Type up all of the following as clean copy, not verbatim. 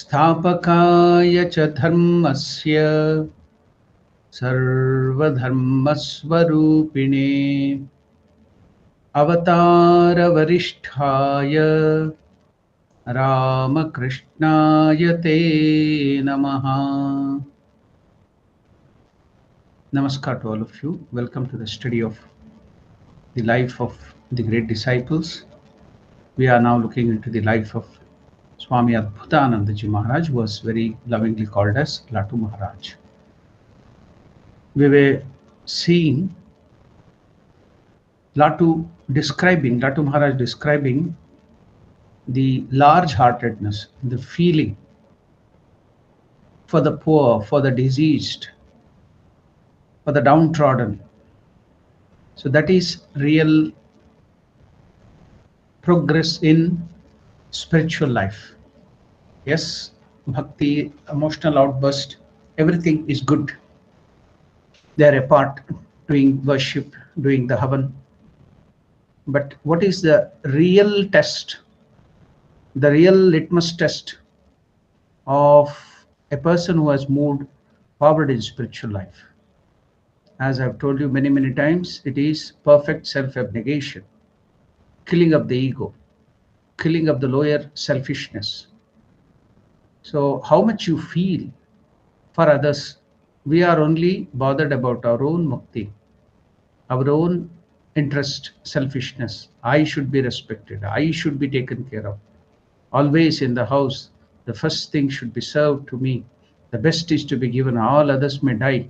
स्थापकाय च धर्मस्य सर्वधर्मस्वरूपिणे अवतारवरिष्ठाय रामकृष्णाय ते नमः. Namaskar to all of you. Welcome to the study of the life of the great disciples. We are now looking into the life of Swami Adbhutanandaji Maharaj, who was very lovingly called as Latu Maharaj. We were seeing Latu Maharaj describing the large-heartedness, the feeling for the poor, for the diseased, for the downtrodden. So that is real progress in spiritual life. Yes, bhakti, emotional outburst, everything is good. They are apart, doing worship, doing the havan. But what is the real test, the real litmus test of a person who has moved forward in spiritual life? As I've told you many, many times, it is perfect self-abnegation, killing of the ego, killing of the lower selfishness. So how much you feel for others, we are only bothered about our own mukti, our own interest, selfishness. I should be respected, I should be taken care of. Always in the house, the first thing should be served to me. The best is to be given. All others may die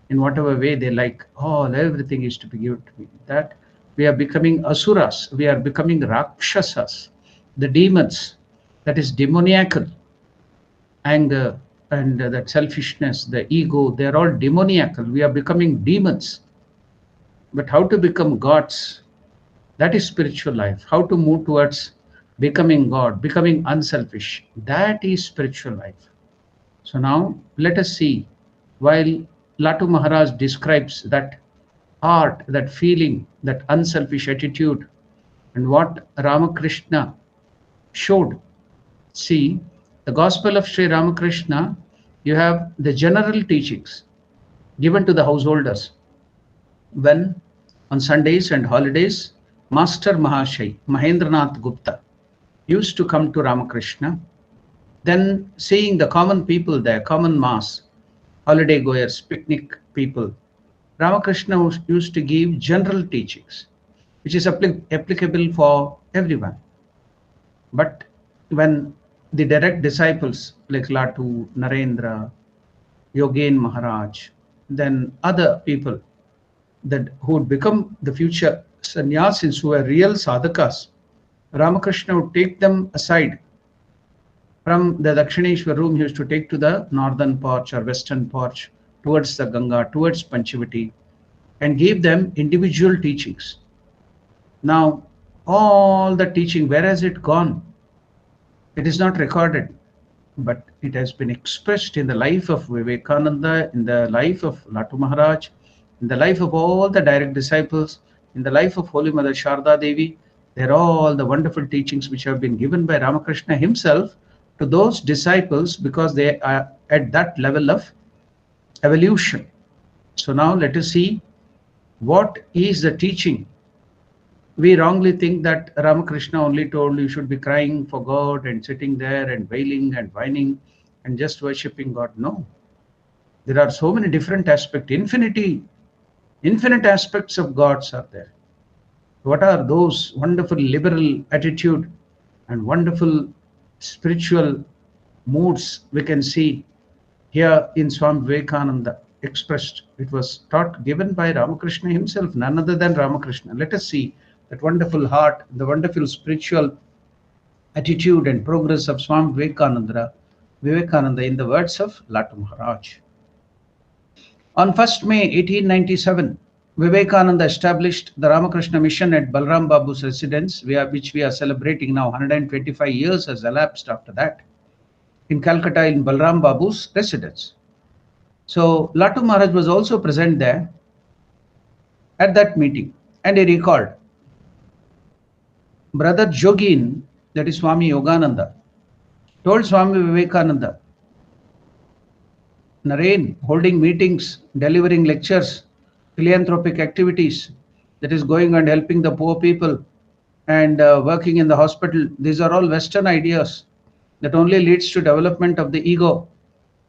in whatever way they like. Everything is to be given to me. That we are becoming asuras, we are becoming rakshasas, the demons. That is demoniacal. Anger and that selfishness, the ego, they are all demoniacal. We are becoming demons. But how to become gods? That is spiritual life. How to move towards becoming God, becoming unselfish. That is spiritual life. So now let us see, while Latu Maharaj describes that art, that feeling, that unselfish attitude, and what Ramakrishna showed. See, the Gospel of Sri Ramakrishna, you have the general teachings given to the householders. When on Sundays and holidays, Master Mahashay, Mahendranath Gupta, used to come to Ramakrishna, then seeing the common people there, common mass, holiday goers, picnic people, Ramakrishna used to give general teachings, which is applicable for everyone. But when the direct disciples like Latu, Narendra, Yogen Maharaj, then other people that who would become the future sannyasis, who are real sadhakas, Ramakrishna would take them aside from the Dakshineshwar room. He used to take to the northern porch or western porch towards the Ganga, towards Panchavati, and gave them individual teachings. Now, all the teaching, where has it gone? It is not recorded, but it has been expressed in the life of Vivekananda, in the life of Latu Maharaj, in the life of all the direct disciples, in the life of Holy Mother Sharda Devi. They're all the wonderful teachings which have been given by Ramakrishna himself to those disciples, because they are at that level of evolution. So now let us see what is the teaching. We wrongly think that Ramakrishna only told you should be crying for God and sitting there and wailing and whining and just worshipping God. No. There are so many different aspects, infinite aspects of gods are there. What are those wonderful liberal attitude and wonderful spiritual moods we can see here in Swami Vivekananda expressed? It was taught, given by Ramakrishna himself, none other than Ramakrishna. Let us see that wonderful heart, the wonderful spiritual attitude and progress of Swami Vivekananda in the words of Latu Maharaj. On 1st May 1897, Vivekananda established the Ramakrishna mission at Balram Babu's residence, which we are celebrating now. 125 years has elapsed after that, in Calcutta, in Balram Babu's residence. So Latu Maharaj was also present there at that meeting, and he recalled, Brother Jogin, that is Swami Yogananda, told Swami Vivekananda, Naren, holding meetings, delivering lectures, philanthropic activities, that is going and helping the poor people and working in the hospital. These are all Western ideas that only leads to development of the ego.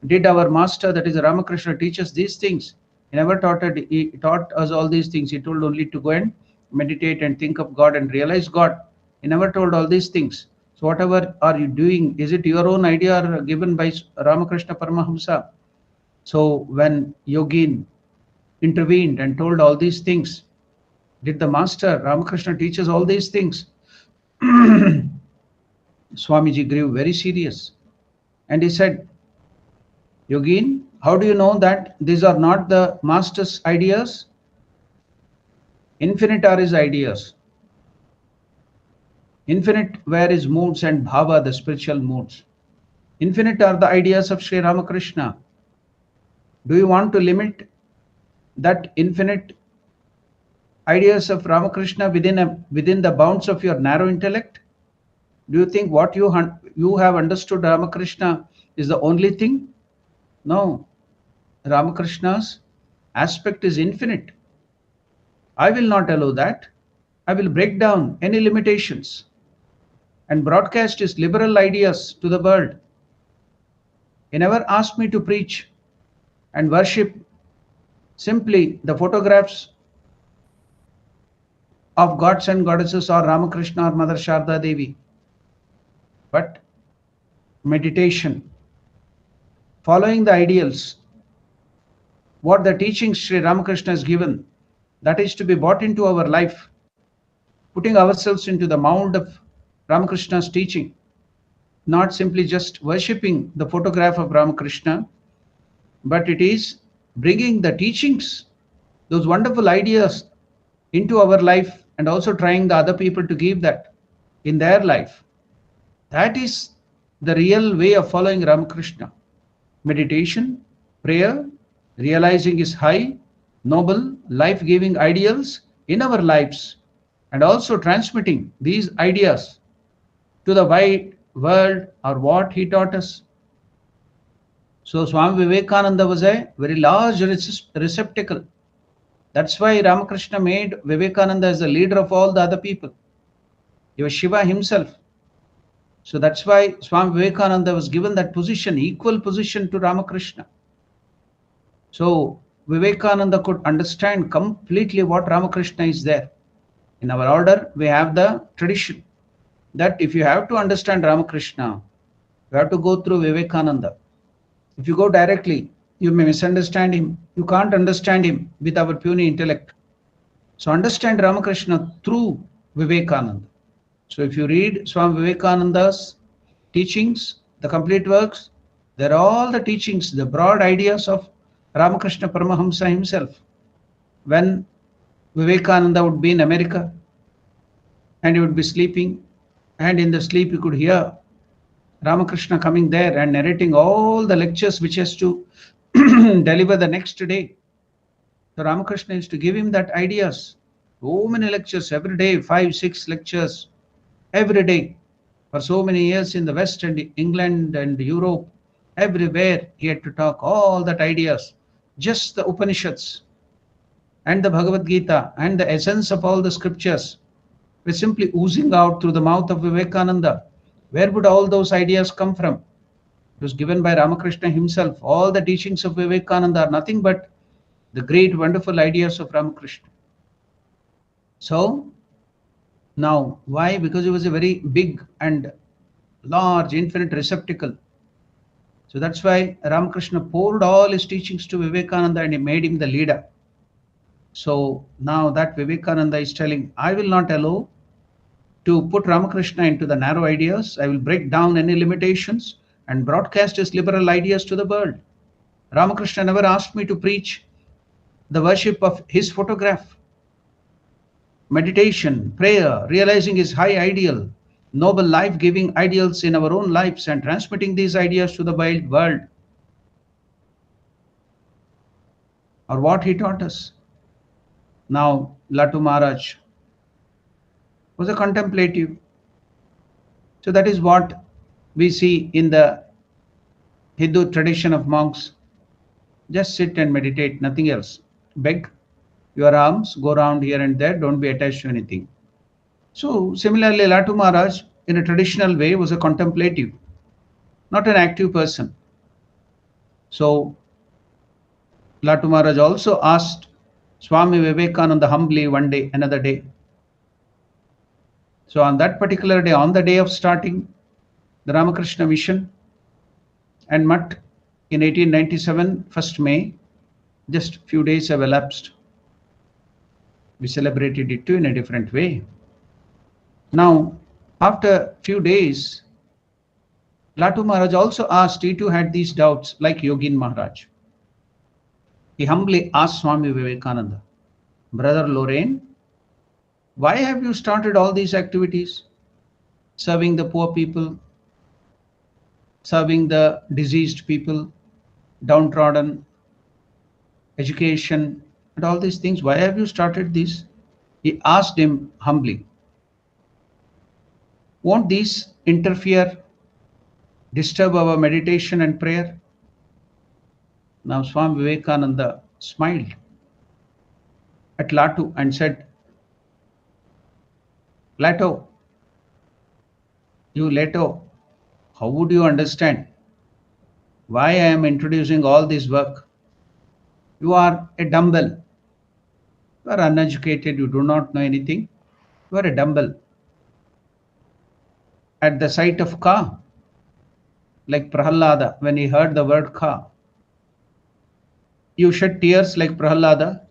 Did our master, that is Ramakrishna, teach us these things? He never he taught us all these things. He told only to go and meditate and think of God and realize God. He never told all these things. So whatever are you doing, is it your own idea or given by Ramakrishna Paramahamsa? So when Yogin intervened and told all these things, did the master Ramakrishna teach us all these things? Swamiji grew very serious and he said, Yogin, how do you know that these are not the master's ideas? Infinite are his ideas. Infinite were his moods and bhava, the spiritual moods. Infinite are the ideas of Sri Ramakrishna. Do you want to limit that infinite ideas of Ramakrishna within the bounds of your narrow intellect? Do you think what you have understood Ramakrishna is the only thing? No. Ramakrishna's aspect is infinite. I will not allow that. I will break down any limitations and broadcast his liberal ideas to the world. He never asked me to preach and worship simply the photographs of gods and goddesses or Ramakrishna or Mother Sharda Devi, but meditation, following the ideals, what the teachings Sri Ramakrishna has given, that is to be brought into our life, putting ourselves into the mold of Ramakrishna's teaching, not simply just worshipping the photograph of Ramakrishna, but it is bringing the teachings, those wonderful ideas into our life and also trying the other people to give that in their life. That is the real way of following Ramakrishna. Meditation, prayer, realizing his high, noble, life-giving ideals in our lives and also transmitting these ideas to the wide world or what he taught us. So Swami Vivekananda was a very large receptacle. That's why Ramakrishna made Vivekananda as the leader of all the other people. He was Shiva himself. So that's why Swami Vivekananda was given that position, equal position to Ramakrishna. So Vivekananda could understand completely what Ramakrishna is there. In our order, we have the tradition that if you have to understand Ramakrishna, you have to go through Vivekananda. If you go directly, you may misunderstand him. You can't understand him with our puny intellect. So understand Ramakrishna through Vivekananda. So if you read Swami Vivekananda's teachings, the complete works, they're all the teachings, the broad ideas of Ramakrishna Paramahamsa himself. When Vivekananda would be in America and he would be sleeping, and in the sleep you could hear Ramakrishna coming there and narrating all the lectures which has to deliver the next day. So Ramakrishna used to give him that ideas. So many lectures every day, 5, 6 lectures every day. For so many years in the West and England and Europe, everywhere he had to talk all that ideas. Just the Upanishads and the Bhagavad Gita and the essence of all the scriptures were simply oozing out through the mouth of Vivekananda. Where would all those ideas come from? It was given by Ramakrishna himself. All the teachings of Vivekananda are nothing but the great wonderful ideas of Ramakrishna. So now, why? Because he was a very big and large, infinite receptacle. So that's why Ramakrishna poured all his teachings to Vivekananda and he made him the leader. So now that Vivekananda is telling, I will not allow to put Ramakrishna into the narrow ideas. I will break down any limitations and broadcast his liberal ideas to the world. Ramakrishna never asked me to preach the worship of his photograph. Meditation, prayer, realizing his high ideal, noble life-giving ideals in our own lives and transmitting these ideas to the wide world are what he taught us. Now, Latu Maharaj was a contemplative. So that is what We see in the Hindu tradition of monks, just sit and meditate, nothing else. Beg your arms, go around here and there, don't be attached to anything. So, similarly, Latu Maharaj, in a traditional way, was a contemplative, not an active person. So, Latu Maharaj also asked Swami Vivekananda humbly one day, another day. So, on that particular day, on the day of starting the Ramakrishna mission and Mutt in 1897, 1st May, just few days have elapsed. We celebrated it too in a different way. Now, after few days, Latu Maharaj also asked, he too had these doubts like Yogin Maharaj. He humbly asked Swami Vivekananda, Brother Lorraine, why have you started all these activities? Serving the poor people, serving the diseased people, downtrodden, education, and all these things. Why have you started this? He asked him humbly. Won't these interfere, disturb our meditation and prayer? Now Swami Vivekananda smiled at Latu and said, Lato, you Lato, how would you understand why I am introducing all this work? You are a dumbbell. You are uneducated, you do not know anything. You are a dumbbell. At the sight of Ka, like Prahalada, when he heard the word Ka, you shed tears like Prahalada,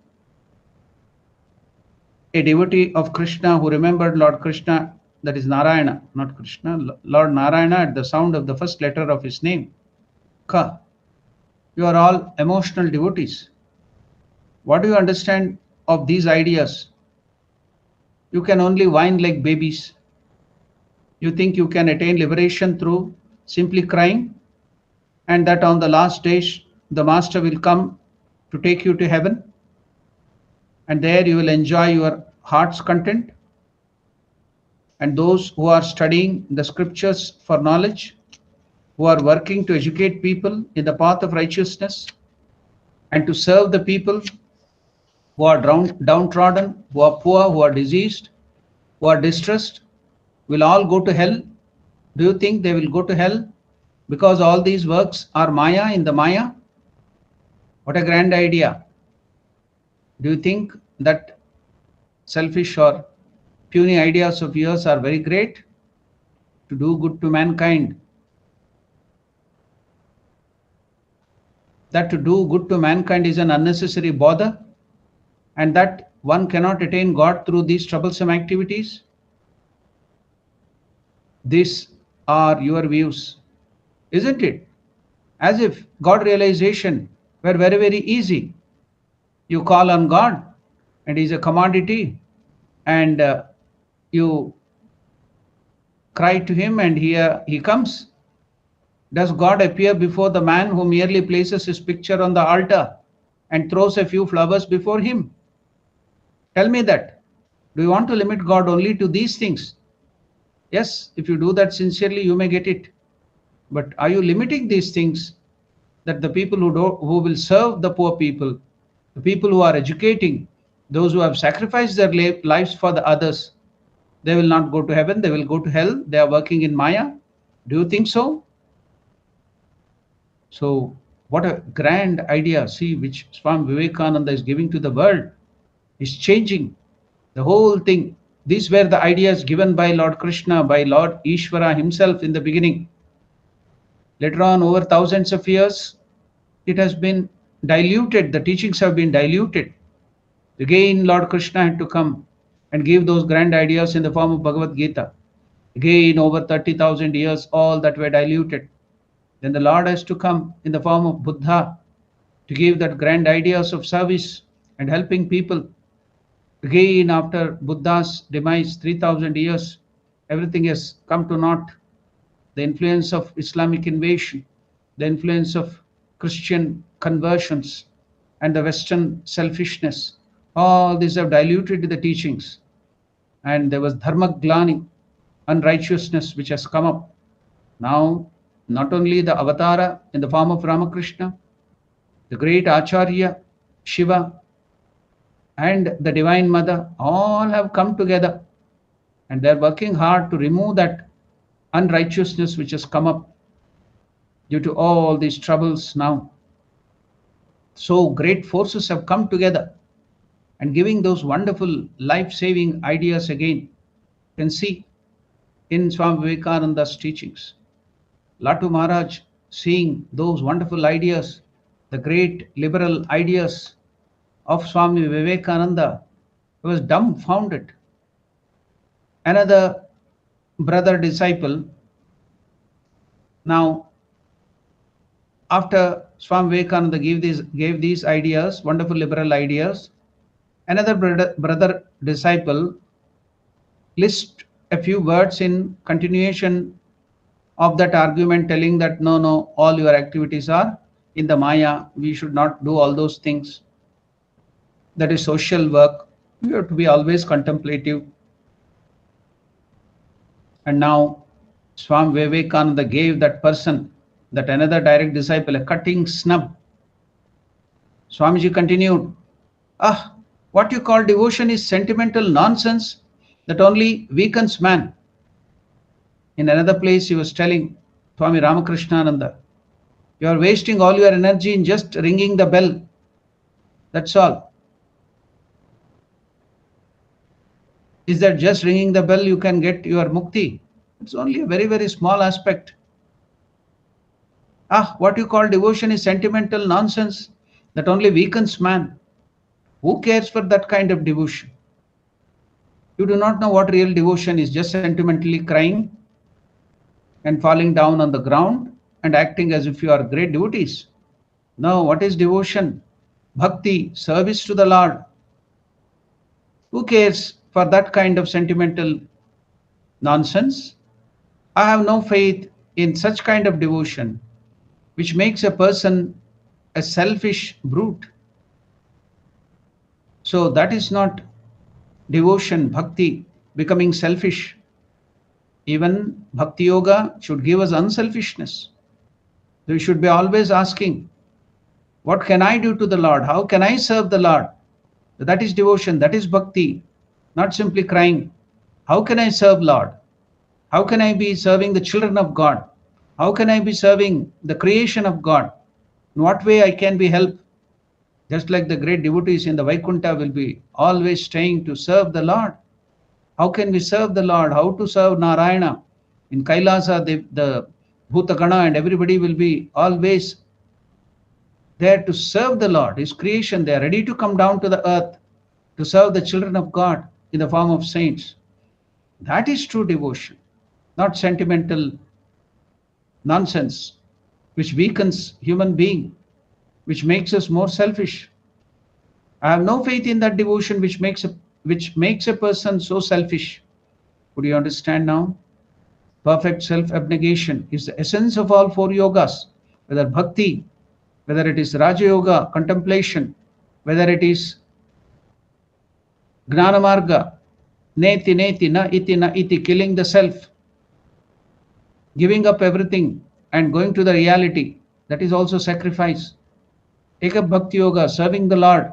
a devotee of Krishna who remembered Lord Krishna, that is Narayana, not Krishna, Lord Narayana at the sound of the first letter of his name, Ka. You are all emotional devotees. What do you understand of these ideas? You can only whine like babies. You think you can attain liberation through simply crying, and that on the last day the Master will come to take you to heaven, and there you will enjoy your heart's content. And those who are studying the scriptures for knowledge, who are working to educate people in the path of righteousness and to serve the people who are downtrodden, who are poor, who are diseased, who are distressed, will all go to hell. Do you think they will go to hell because all these works are Maya in the Maya? What a grand idea. Do you think that selfish or puny ideas of yours are very great? To do good to mankind. That to do good to mankind is an unnecessary bother, and that one cannot attain God through these troublesome activities? These are your views, isn't it? As if God realization were very, very easy. You call on God and He is a commodity, and you cry to Him and here He comes. Does God appear before the man who merely places his picture on the altar and throws a few flowers before Him? Tell me that. Do you want to limit God only to these things? Yes, if you do that sincerely, you may get it. But are you limiting these things, that the people who will serve the poor people, the people who are educating, those who have sacrificed their lives for the others, they will not go to heaven, they will go to hell, they are working in Maya? Do you think so? So, what a grand idea, see, which Swami Vivekananda is giving to the world. Is changing the whole thing. These were the ideas given by Lord Krishna, by Lord Ishvara himself in the beginning. Later on, over thousands of years, it has been diluted. The teachings have been diluted. Again, Lord Krishna had to come and give those grand ideas in the form of Bhagavad Gita. Again, over 30,000 years, all that were diluted. Then the Lord has to come in the form of Buddha to give that grand ideas of service and helping people. Again, after Buddha's demise, 3,000 years, everything has come to naught. The influence of Islamic invasion, the influence of Christian conversions, and the Western selfishness, all these have diluted the teachings. And there was dharma glani, unrighteousness, which has come up. Now, not only the avatara in the form of Ramakrishna, the great Acharya, Shiva, and the Divine Mother all have come together, and they're working hard to remove that unrighteousness which has come up due to all these troubles now. So great forces have come together and giving those wonderful life-saving ideas again. You can see in Swami Vivekananda's teachings. Latu Maharaj seeing those wonderful ideas, the great liberal ideas of Swami Vivekananda, he was dumbfounded. Another brother disciple, now after Swami Vivekananda gave these ideas, wonderful liberal ideas, another brother disciple lists a few words in continuation of that argument, telling that no, all your activities are in the Maya. We should not do all those things. That is social work. We have to be always contemplative. And now Swami Vivekananda gave that person, that another direct disciple, a cutting snub. Swamiji continued, what you call devotion is sentimental nonsense that only weakens man. In another place he was telling Swami Ramakrishna, you are wasting all your energy in just ringing the bell. That's all. Is that just ringing the bell you can get your mukti? It's only a very, very small aspect. What you call devotion is sentimental nonsense that only weakens man. Who cares for that kind of devotion? You do not know what real devotion is, just sentimentally crying and falling down on the ground and acting as if you are great devotees. No, what is devotion? Bhakti, service to the Lord. Who cares for that kind of sentimental nonsense? I have no faith in such kind of devotion which makes a person a selfish brute. So that is not devotion, bhakti, becoming selfish. Even bhakti yoga should give us unselfishness. We should be always asking, what can I do to the Lord? How can I serve the Lord? That is devotion, that is bhakti, not simply crying, how can I serve Lord? How can I be serving the children of God? How can I be serving the creation of God? In what way I can be helped? Just like the great devotees in the Vaikuntha will be always staying to serve the Lord. How can we serve the Lord? How to serve Narayana? In Kailasa, the Bhutagana and everybody will be always there to serve the Lord, His creation. They are ready to come down to the earth to serve the children of God in the form of saints. That is true devotion, not sentimental nonsense which weakens human being, which makes us more selfish. I have no faith in that devotion which makes a person so selfish. Could you understand now? Perfect self-abnegation is the essence of all four yogas, whether bhakti, whether it is Raja Yoga, contemplation, whether it is Gnana Marga, neti neti na iti, killing the self, giving up everything and going to the reality, that is also sacrifice. Take up Bhakti Yoga, serving the Lord,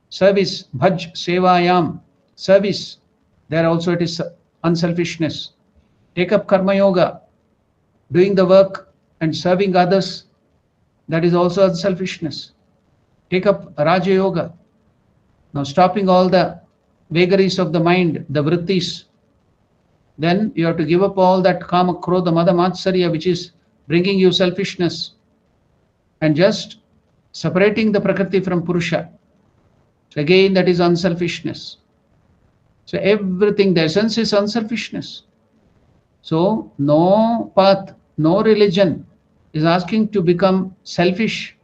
service, bhaj, sevayam, service, there also it is unselfishness. Take up Karma Yoga, doing the work and serving others, that is also unselfishness. Take up Raja Yoga, now stopping all the vagaries of the mind, the vrittis. Then you have to give up all that kama, krodha, mada, matsarya, which is bringing you selfishness, and just separating the prakriti from purusha. So again, that is unselfishness. So everything, the essence is unselfishness. So no path, no religion is asking to become selfish.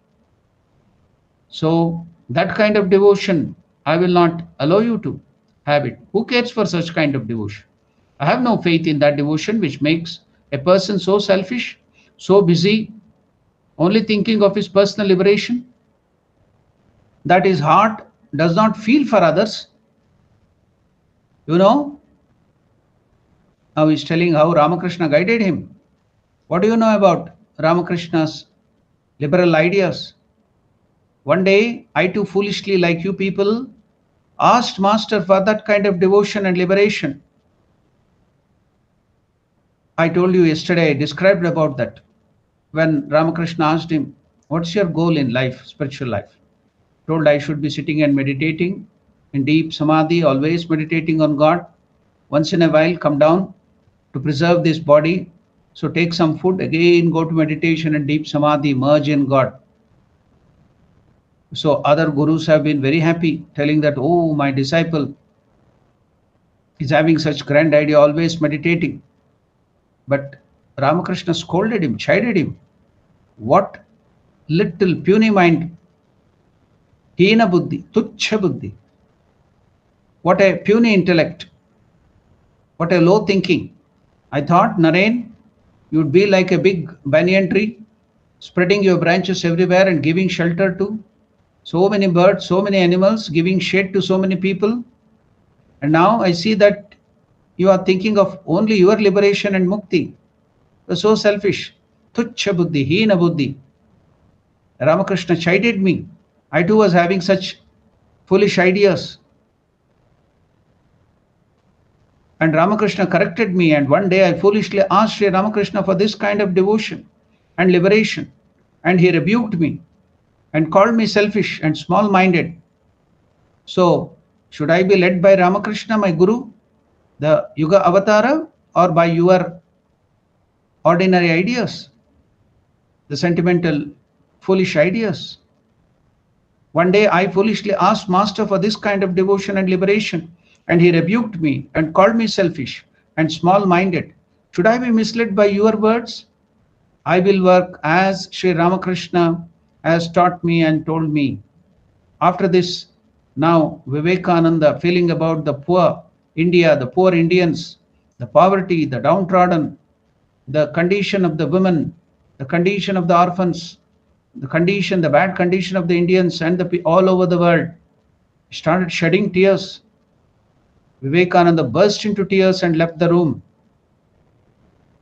So that kind of devotion, I will not allow you to have it. Who cares for such kind of devotion? I have no faith in that devotion which makes a person so selfish, so busy, only thinking of his personal liberation, that his heart does not feel for others. You know, now he's telling how Ramakrishna guided him. What do you know about Ramakrishna's liberal ideas? One day, I too foolishly, like you people, asked Master for that kind of devotion and liberation. I told you yesterday, I described about that. When Ramakrishna asked him, what's your goal in life, spiritual life? Told I should be sitting and meditating in deep samadhi, always meditating on God. Once in a while, come down to preserve this body. So take some food, again go to meditation and deep samadhi, merge in God. So other gurus have been very happy, telling that, oh, my disciple is having such grand idea, always meditating. But Ramakrishna scolded him, chided him. What little puny mind, hina buddhi, tuchha buddhi. What a puny intellect, what a low thinking. I thought, Naren, you'd be like a big banyan tree, spreading your branches everywhere and giving shelter to so many birds, so many animals, giving shade to so many people. And now I see that you are thinking of only your liberation and mukti. You're so selfish. Tuchha buddhi, hina buddhi. Ramakrishna chided me. I too was having such foolish ideas. And Ramakrishna corrected me, and one day I foolishly asked Sri Ramakrishna for this kind of devotion and liberation. And he rebuked me and called me selfish and small-minded. So, should I be led by Ramakrishna, my Guru, the Yuga Avatara, or by your ordinary ideas, the sentimental, foolish ideas? One day I foolishly asked Master for this kind of devotion and liberation, and he rebuked me and called me selfish and small-minded. Should I be misled by your words? I will work as Sri Ramakrishna has taught me and told me. After this, now Vivekananda, feeling about the poor India, the poor Indians, the poverty, the downtrodden, the condition of the women, the condition of the orphans, the bad condition of the Indians and the all over the world, started shedding tears. Vivekananda burst into tears and left the room.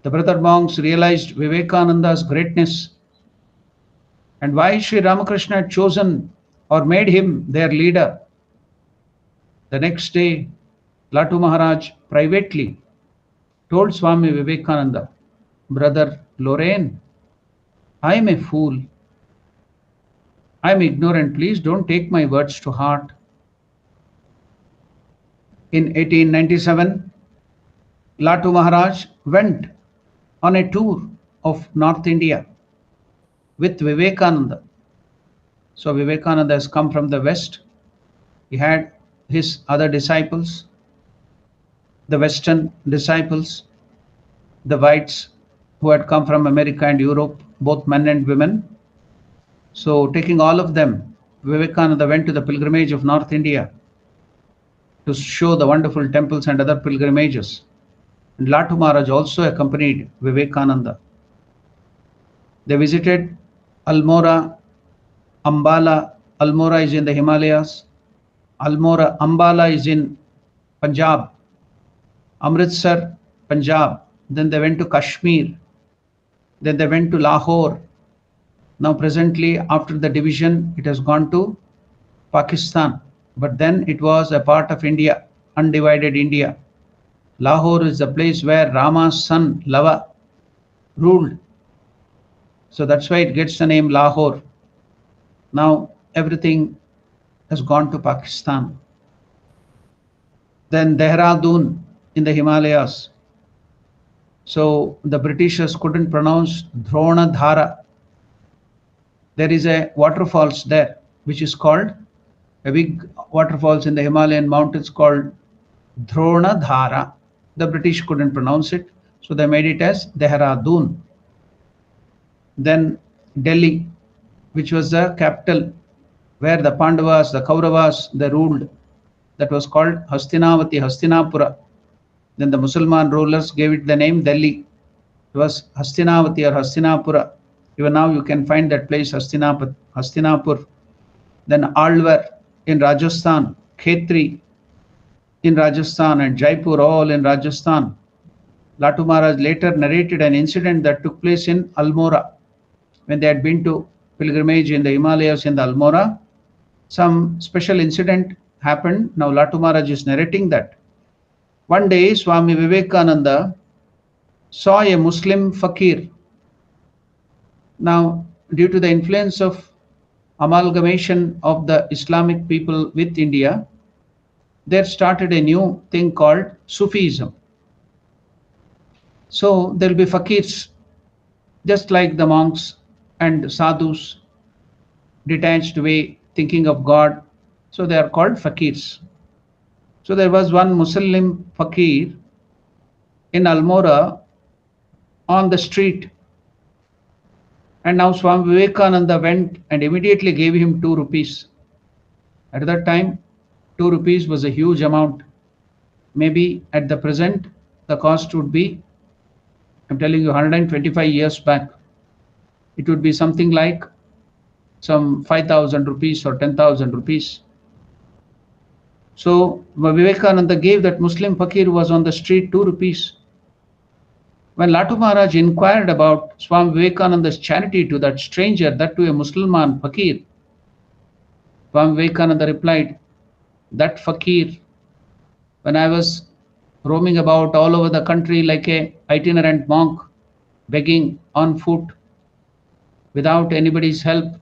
The brother monks realized Vivekananda's greatness and why Sri Ramakrishna had chosen or made him their leader. The next day, Latu Maharaj privately told Swami Vivekananda, Brother Lorraine, I am a fool. I am ignorant. Please don't take my words to heart. In 1897, Latu Maharaj went on a tour of North India with Vivekananda. So Vivekananda has come from the West. He had his other disciples, the Western disciples, the whites who had come from America and Europe, both men and women. So taking all of them, Vivekananda went to the pilgrimage of North India to show the wonderful temples and other pilgrimages. And Latu Maharaj also accompanied Vivekananda. They visited Almora, Ambala. Almora is in the Himalayas. Ambala is in Punjab. Amritsar, Punjab. Then they went to Kashmir. Then they went to Lahore. Now presently, after the division, it has gone to Pakistan. But then it was a part of India, undivided India. Lahore is the place where Rama's son Lava ruled. So that's why it gets the name Lahore. Now everything has gone to Pakistan. Then Dehradun in the Himalayas. So the Britishers couldn't pronounce Dronadhara. There is a waterfalls there, which is called, a big waterfalls in the Himalayan mountains called Dronadhara. The British couldn't pronounce it, so they made it as Dehradun. Then Delhi, which was the capital where the Pandavas, the Kauravas, they ruled. That was called Hastinavati, Hastinapura. Then the Musalman rulers gave it the name Delhi. It was Hastinavati or Hastinapura. Even now you can find that place, Hastinapur. Then Alwar in Rajasthan, Khetri in Rajasthan, and Jaipur all in Rajasthan. Latu Maharaj later narrated an incident that took place in Almora. When they had been to pilgrimage in the Himalayas in the Almora, some special incident happened. Now Latu Maharaj is narrating that. One day Swami Vivekananda saw a Muslim fakir. Now, due to the influence of amalgamation of the Islamic people with India, there started a new thing called Sufism. So there will be fakirs, just like the monks and sadhus, detached way, thinking of God. So they are called fakirs. So there was one Muslim fakir in Almora on the street. And now Swami Vivekananda went and immediately gave him 2 rupees. At that time, 2 rupees was a huge amount. Maybe at the present, the cost would be, I'm telling you, 125 years back, it would be something like some 5,000 rupees or 10,000 rupees. So Vivekananda gave that Muslim fakir who was on the street 2 rupees. When Latu Maharaj inquired about Swami Vivekananda's charity to that stranger, that to a Muslim fakir, Swami Vivekananda replied, that fakir, when I was roaming about all over the country like a itinerant monk, begging on foot, without anybody's help,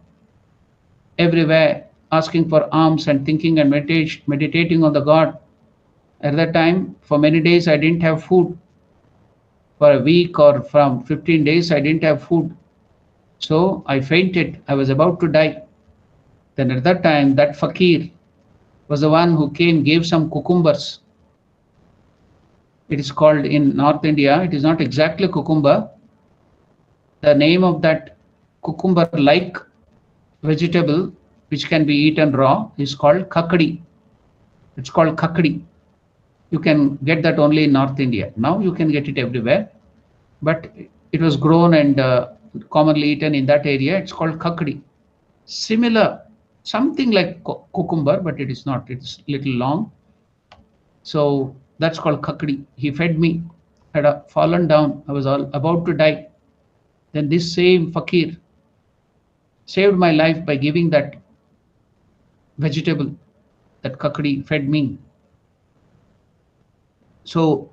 everywhere, asking for alms and thinking and meditating on the God. At that time, for many days, I didn't have food. For a week or from 15 days, I didn't have food. So I fainted. I was about to die. Then at that time, that fakir was the one who came, gave some cucumbers. It is called in North India, it is not exactly cucumber. The name of that cucumber-like vegetable, which can be eaten raw, is called kakadi. It's called kakadi. You can get that only in North India. Now you can get it everywhere, but it was grown and commonly eaten in that area. It's called kakadi. Similar, something like cucumber, but it is not. It's little long. So that's called kakadi. He fed me. Had fallen down. I was all about to die. Then this same fakir saved my life by giving that vegetable, that kakadi, fed me. So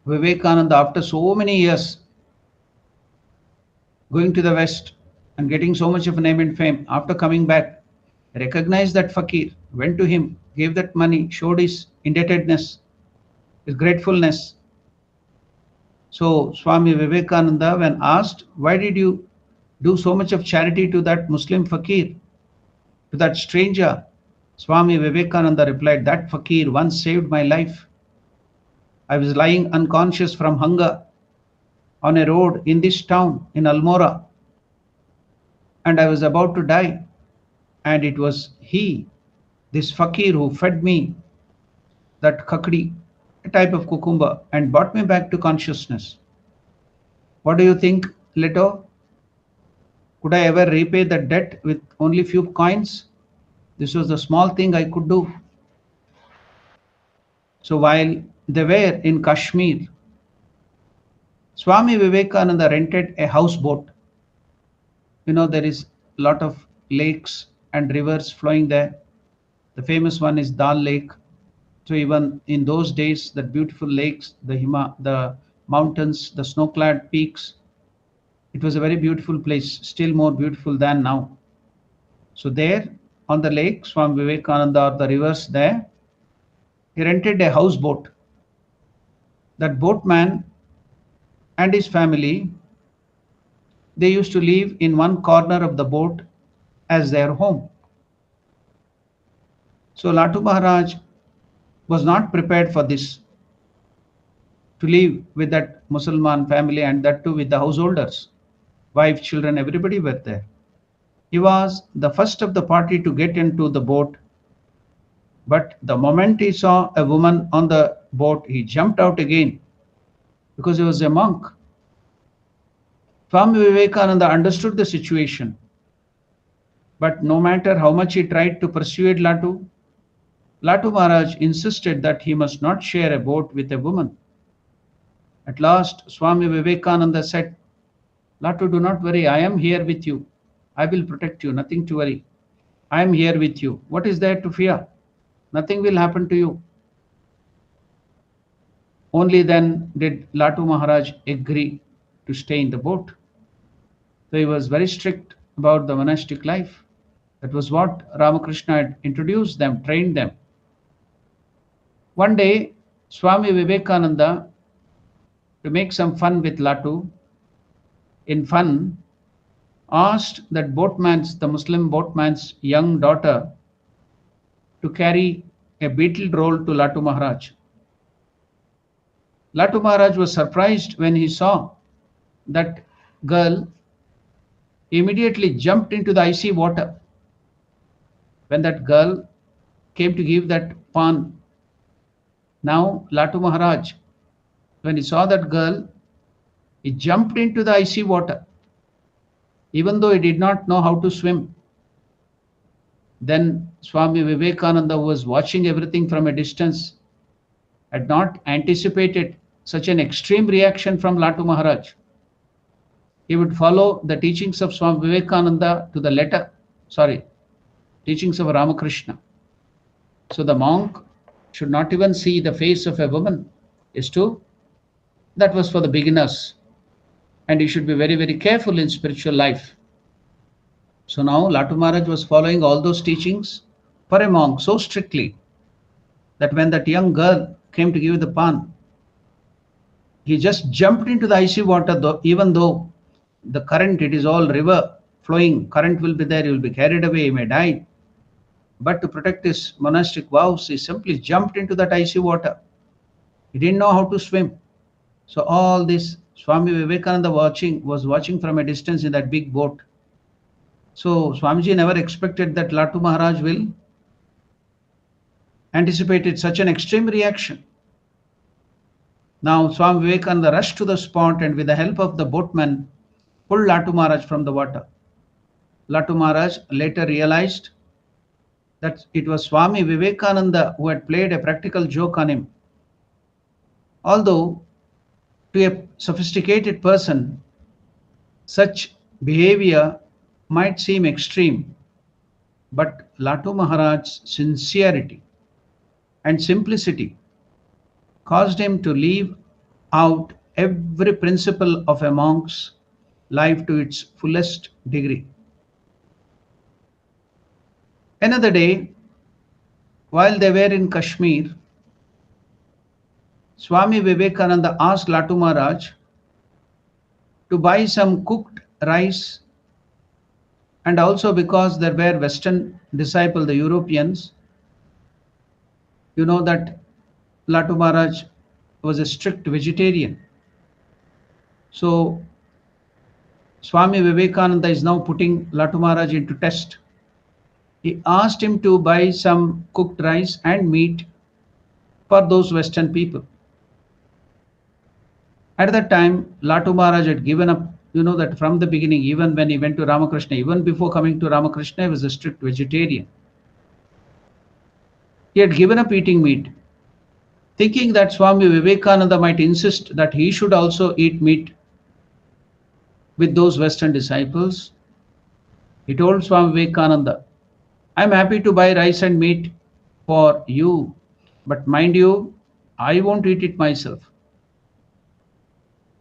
Vivekananda, after so many years going to the West and getting so much of name and fame, after coming back, recognized that fakir, went to him, gave that money, showed his indebtedness, his gratefulness. So Swami Vivekananda, when asked, why did you do so much of charity to that Muslim fakir, to that stranger? Swami Vivekananda replied, that fakir once saved my life. I was lying unconscious from hunger on a road in this town, in Almora, and I was about to die. And it was he, this fakir, who fed me that kakadi, a type of cucumber, and brought me back to consciousness. What do you think, Leto? Could I ever repay that debt with only few coins? This was the small thing I could do. So while they were in Kashmir, Swami Vivekananda rented a houseboat. You know, there is a lot of lakes and rivers flowing there. The famous one is Dal Lake. So even in those days, the beautiful lakes, the mountains, the snow-clad peaks, it was a very beautiful place, still more beautiful than now. So there on the lake, Swami Vivekananda, or the rivers there, he rented a houseboat. That boatman and his family, they used to live in one corner of the boat as their home. So Latu Maharaj was not prepared for this, to live with that Muslim family, and that too with the householders, wife, children, everybody were there. He was the first of the party to get into the boat, but the moment he saw a woman on the boat, he jumped out again because he was a monk. Swami Vivekananda understood the situation, but no matter how much he tried to persuade Latu Maharaj insisted that he must not share a boat with a woman. At last, Swami Vivekananda said, Latu, do not worry, I am here with you. I will protect you, nothing to worry. I am here with you. What is there to fear? Nothing will happen to you. Only then did Latu Maharaj agree to stay in the boat. So he was very strict about the monastic life. That was what Ramakrishna had introduced them, trained them. One day, Swami Vivekananda, to make some fun with Latu, in fun, asked that the Muslim boatman's young daughter to carry a beetle roll to Latu Maharaj. Latu Maharaj was surprised when he saw that girl. He immediately jumped into the icy water. When that girl came to give that pan, now Latu Maharaj, when he saw that girl, he jumped into the icy water, even though he did not know how to swim. Then Swami Vivekananda, who was watching everything from a distance, had not anticipated such an extreme reaction from Latu Maharaj. He would follow the teachings of Swami Vivekananda to the letter, teachings of Ramakrishna. So the monk should not even see the face of a woman. That was for the beginners. And he should be very, very careful in spiritual life. So now Latu Maharaj was following all those teachings for a monk so strictly that when that young girl came to give the pan, he just jumped into the icy water, even though the current, it is all river flowing, current will be there, he will be carried away, he may die. But to protect his monastic vows, he simply jumped into that icy water. He didn't know how to swim. So all this Swami Vivekananda was watching from a distance in that big boat. So Swamiji never expected that Latu Maharaj will anticipate such an extreme reaction. Now Swami Vivekananda rushed to the spot and with the help of the boatman pulled Latu Maharaj from the water. Latu Maharaj later realized that it was Swami Vivekananda who had played a practical joke on him. Although to a sophisticated person, such behavior might seem extreme, but Latu Maharaj's sincerity and simplicity caused him to leave out every principle of a monk's life to its fullest degree. Another day, while they were in Kashmir, Swami Vivekananda asked Latu Maharaj to buy some cooked rice, and also because there were Western disciples, the Europeans, you know that Latu Maharaj was a strict vegetarian. So Swami Vivekananda is now putting Latu Maharaj into test. He asked him to buy some cooked rice and meat for those Western people. At that time, Latu Maharaj had given up, you know that from the beginning, even when he went to Ramakrishna, even before coming to Ramakrishna, he was a strict vegetarian. He had given up eating meat, thinking that Swami Vivekananda might insist that he should also eat meat with those Western disciples. He told Swami Vivekananda, I am happy to buy rice and meat for you, but mind you, I won't eat it myself.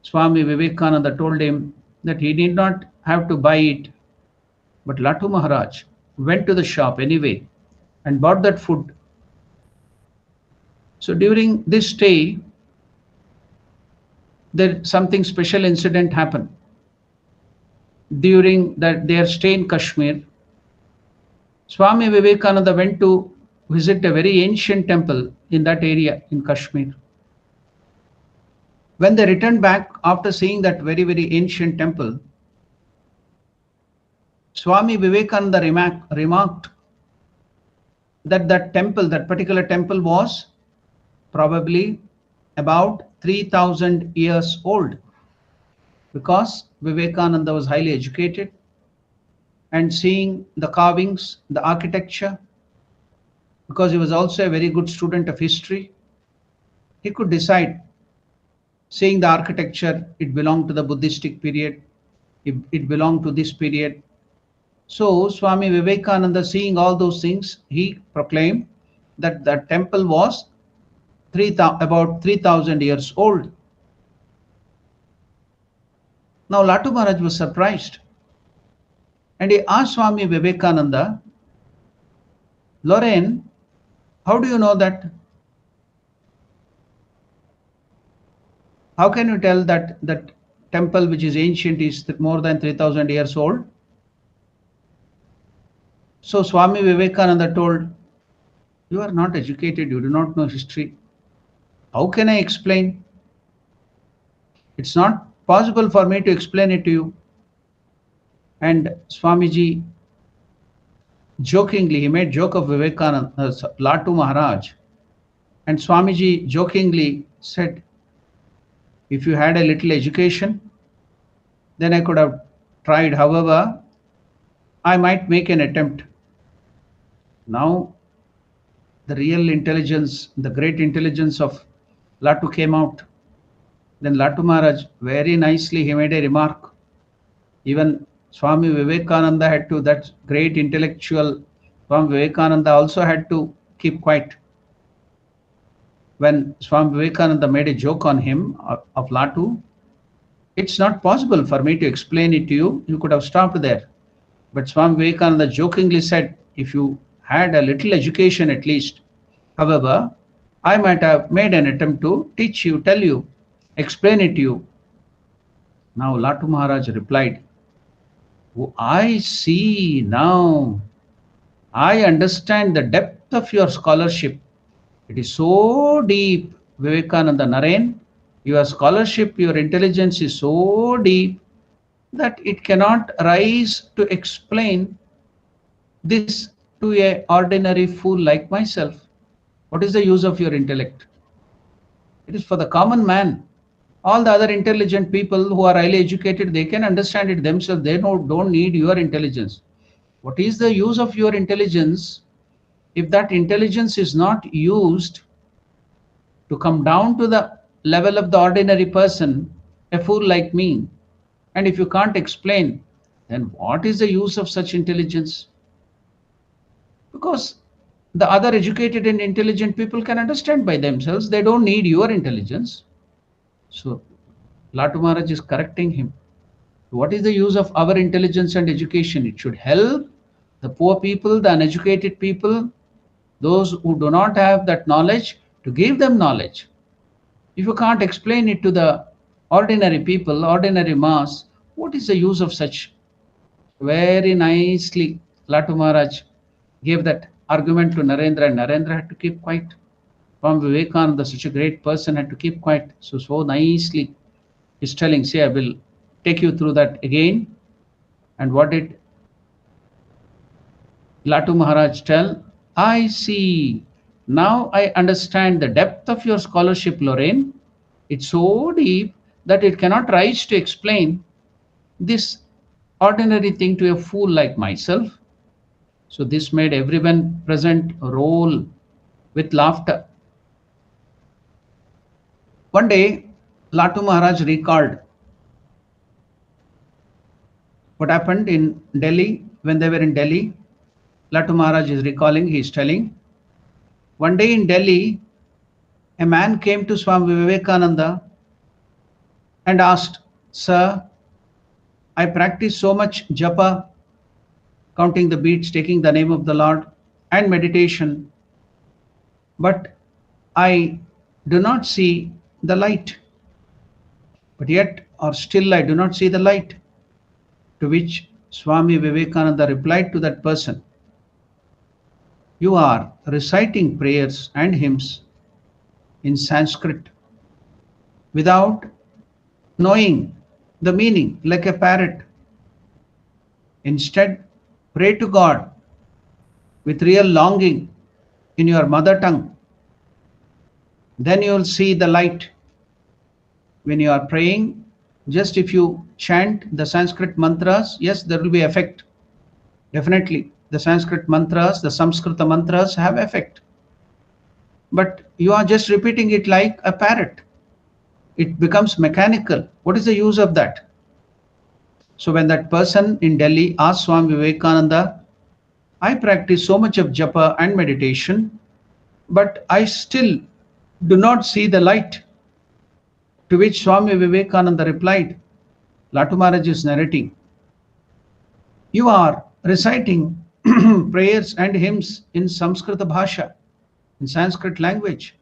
Swami Vivekananda told him that he did not have to buy it, but Latu Maharaj went to the shop anyway and bought that food. So during this stay, something special incident happened. During their stay in Kashmir, Swami Vivekananda went to visit a very ancient temple in that area in Kashmir. When they returned back after seeing that very, very ancient temple, Swami Vivekananda remarked that that particular temple was probably about 3,000 years old, because Vivekananda was highly educated, and seeing the carvings, the architecture, because he was also a very good student of history, he could decide seeing the architecture, it belonged to the Buddhistic period, it belonged to this period. So Swami Vivekananda, seeing all those things, he proclaimed that the temple was about 3,000 years old. Now Latu Maharaj was surprised and he asked Swami Vivekananda, Lorraine, how do you know that? How can you tell that that temple which is ancient is more than 3,000 years old? So Swami Vivekananda told, you are not educated, you do not know history. How can I explain? It's not possible for me to explain it to you. And Swamiji jokingly, he made joke of Vivekananda, Latu Maharaj. And Swamiji jokingly said, if you had a little education, then I could have tried. However, I might make an attempt. Now, the real intelligence, the great intelligence of Latu came out. Then Latu Maharaj, very nicely, he made a remark. Even Swami Vivekananda had to, that great intellectual, Swami Vivekananda also had to keep quiet. When Swami Vivekananda made a joke on him, of Latu, it's not possible for me to explain it to you. You could have stopped there. But Swami Vivekananda jokingly said, if you had a little education at least, however, I might have made an attempt to teach you, tell you, explain it to you. Now Latu Maharaj replied, oh, I see now. I understand the depth of your scholarship. It is so deep, Vivekananda Narayan. Your scholarship, your intelligence is so deep that it cannot rise to explain this to an ordinary fool like myself. What is the use of your intellect? It is for the common man. All the other intelligent people who are highly educated, they can understand it themselves. They don't need your intelligence. What is the use of your intelligence if that intelligence is not used to come down to the level of the ordinary person, a fool like me? And if you can't explain, then what is the use of such intelligence? Because the other educated and intelligent people can understand by themselves. They don't need your intelligence. So Latu Maharaj is correcting him. What is the use of our intelligence and education? It should help the poor people, the uneducated people, those who do not have that knowledge, to give them knowledge. If you can't explain it to the ordinary people, ordinary mass, what is the use of such? Very nicely, Latu Maharaj gave that argument to Narendra, and Narendra had to keep quiet. Swami Vivekananda, such a great person, had to keep quiet. So nicely he's telling, say, I will take you through that again. And what did Latu Maharaj tell? I see. Now I understand the depth of your scholarship, Lorraine. It's so deep that it cannot rise to explain this ordinary thing to a fool like myself. So this made everyone present roll with laughter. One day, Latu Maharaj recalled what happened in Delhi. When they were in Delhi, Latu Maharaj is recalling, he is telling, one day in Delhi, a man came to Swami Vivekananda and asked, Sir, I practice so much japa, counting the beats, taking the name of the Lord, and meditation, but I do not see the light. But yet, or still I do not see the light. To which Swami Vivekananda replied to that person, you are reciting prayers and hymns in Sanskrit without knowing the meaning, like a parrot. Instead, pray to God with real longing in your mother tongue. Then you will see the light. When you are praying, just if you chant the Sanskrit mantras, yes, there will be effect. Definitely, the Sanskrit mantras, the Samskrita mantras have effect. But you are just repeating it like a parrot. it becomes mechanical. What is the use of that? So when that person in Delhi asked Swami Vivekananda, I practice so much of japa and meditation, but I still do not see the light. To which Swami Vivekananda replied, Latu Maharaj is narrating, you are reciting prayers and hymns in Samskrita Bhasha, in Sanskrit language.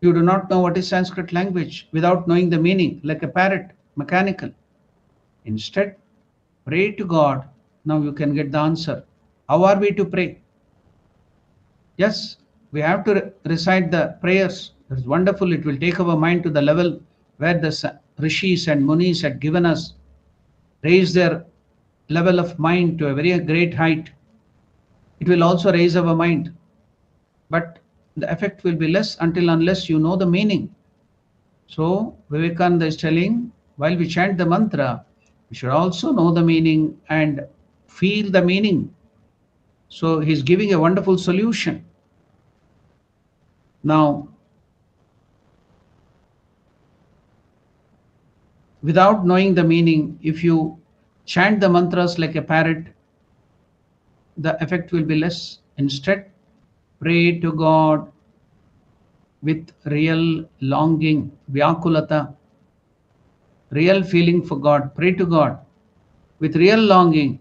You do not know what is Sanskrit language without knowing the meaning, like a parrot, mechanical. Instead, pray to God. Now you can get the answer. How are we to pray? Yes, we have to recite the prayers. It's wonderful. It will take our mind to the level where the rishis and munis had given us, raise their level of mind to a very great height. It will also raise our mind, but the effect will be less unless you know the meaning. So Vivekananda is telling, while we chant the mantra, we should also know the meaning and feel the meaning. So he's giving a wonderful solution. Now, without knowing the meaning, if you chant the mantras like a parrot, the effect will be less. Instead, pray to God with real longing, vyakulata, real feeling for God. Pray to God with real longing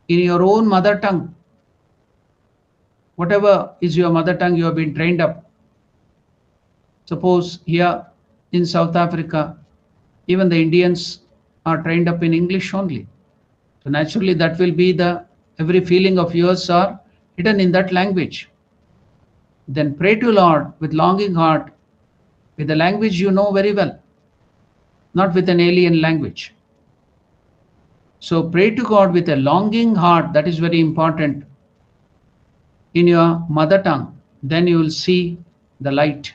in your own mother tongue. Whatever is your mother tongue, you have been trained up. Suppose here in South Africa, even the Indians are trained up in English only. So naturally that will be every feeling of yours are hidden in that language. Then pray to Lord with longing heart, with the language you know very well, not with an alien language. So pray to God with a longing heart, that is very important, in your mother tongue. Then you will see the light.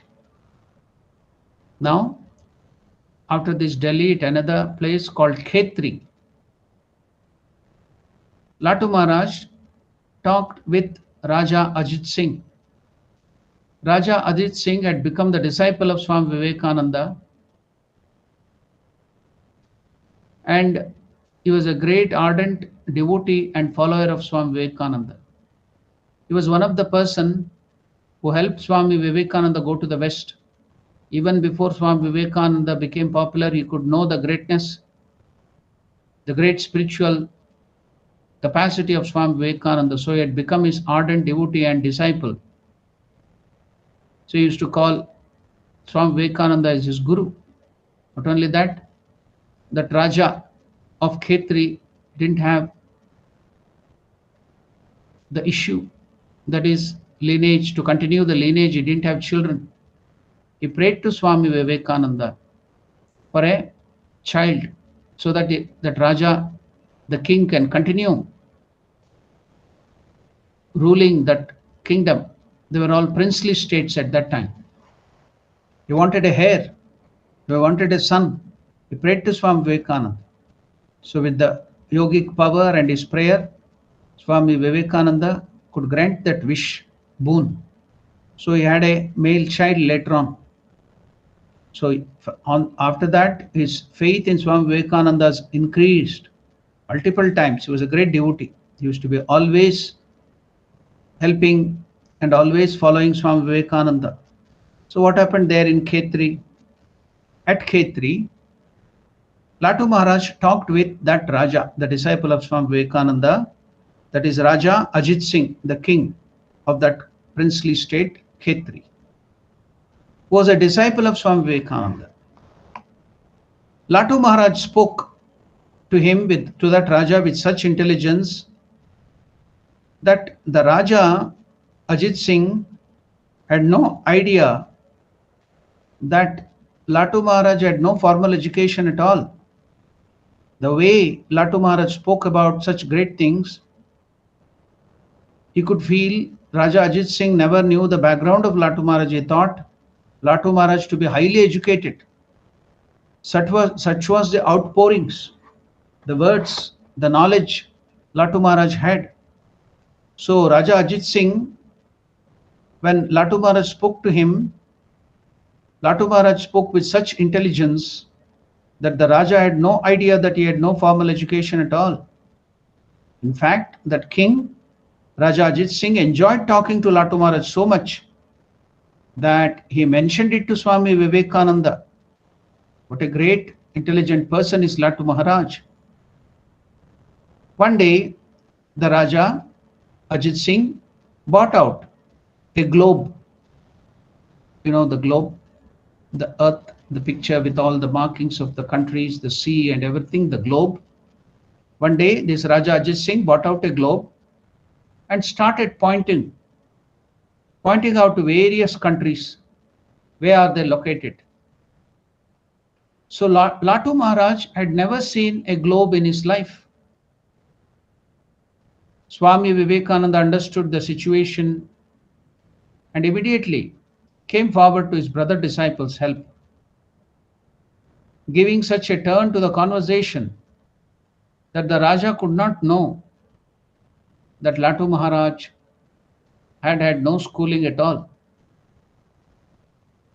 Now, after this Delhi, at another place called Khetri, Latu Maharaj talked with Raja Ajit Singh. Raja Ajit Singh had become the disciple of Swami Vivekananda, and he was a great ardent devotee and follower of Swami Vivekananda. He was one of the person who helped Swami Vivekananda go to the West. Even before Swami Vivekananda became popular, he could know the greatness, the great spiritual capacity of Swami Vivekananda. So he had become his ardent devotee and disciple. So he used to call Swami Vivekananda as his guru. Not only that, that Raja of Khetri didn't have the issue, that is lineage, to continue the lineage. He didn't have children. He prayed to Swami Vivekananda for a child so that that Raja, the king, can continue ruling that kingdom. They were all princely states at that time. He wanted a heir. He wanted a son. He prayed to Swami Vivekananda. So with the yogic power and his prayer, Swami Vivekananda could grant that wish, boon. So he had a male child later on. So after that, his faith in Swami Vivekananda increased multiple times. He was a great devotee. He used to be always helping and always following Swami Vivekananda. So what happened there in Khetri? At Khetri, Latu Maharaj talked with that Raja, the disciple of Swami Vivekananda, that is Raja Ajit Singh, the king of that princely state, Khetri, who was a disciple of Swami Vivekananda. Latu Maharaj spoke to him, to that Raja, with such intelligence that the Raja Ajit Singh had no idea that Latu Maharaj had no formal education at all. The way Latu Maharaj spoke about such great things, he could feel Raja Ajit Singh never knew the background of Latu Maharaj. He thought Latu Maharaj to be highly educated. Such was the outpourings, the words, the knowledge Latu Maharaj had. So Raja Ajit Singh, when Latu Maharaj spoke to him, Latu Maharaj spoke with such intelligence that the Raja had no idea that he had no formal education at all. In fact, that king, Raja Ajit Singh, enjoyed talking to Latu Maharaj so much that he mentioned it to Swami Vivekananda. What a great, intelligent person is Latu Maharaj. One day, the Raja Ajit Singh bought out a globe. You know, the globe, the earth, the picture with all the markings of the countries, the sea and everything, the globe. One day, this Raja Ajit Singh bought out a globe and started pointing out to various countries. Where are they located? So Latu Maharaj had never seen a globe in his life. Swami Vivekananda understood the situation and immediately came forward to his brother disciples' help, giving such a turn to the conversation that the Raja could not know that Latu Maharaj had had no schooling at all.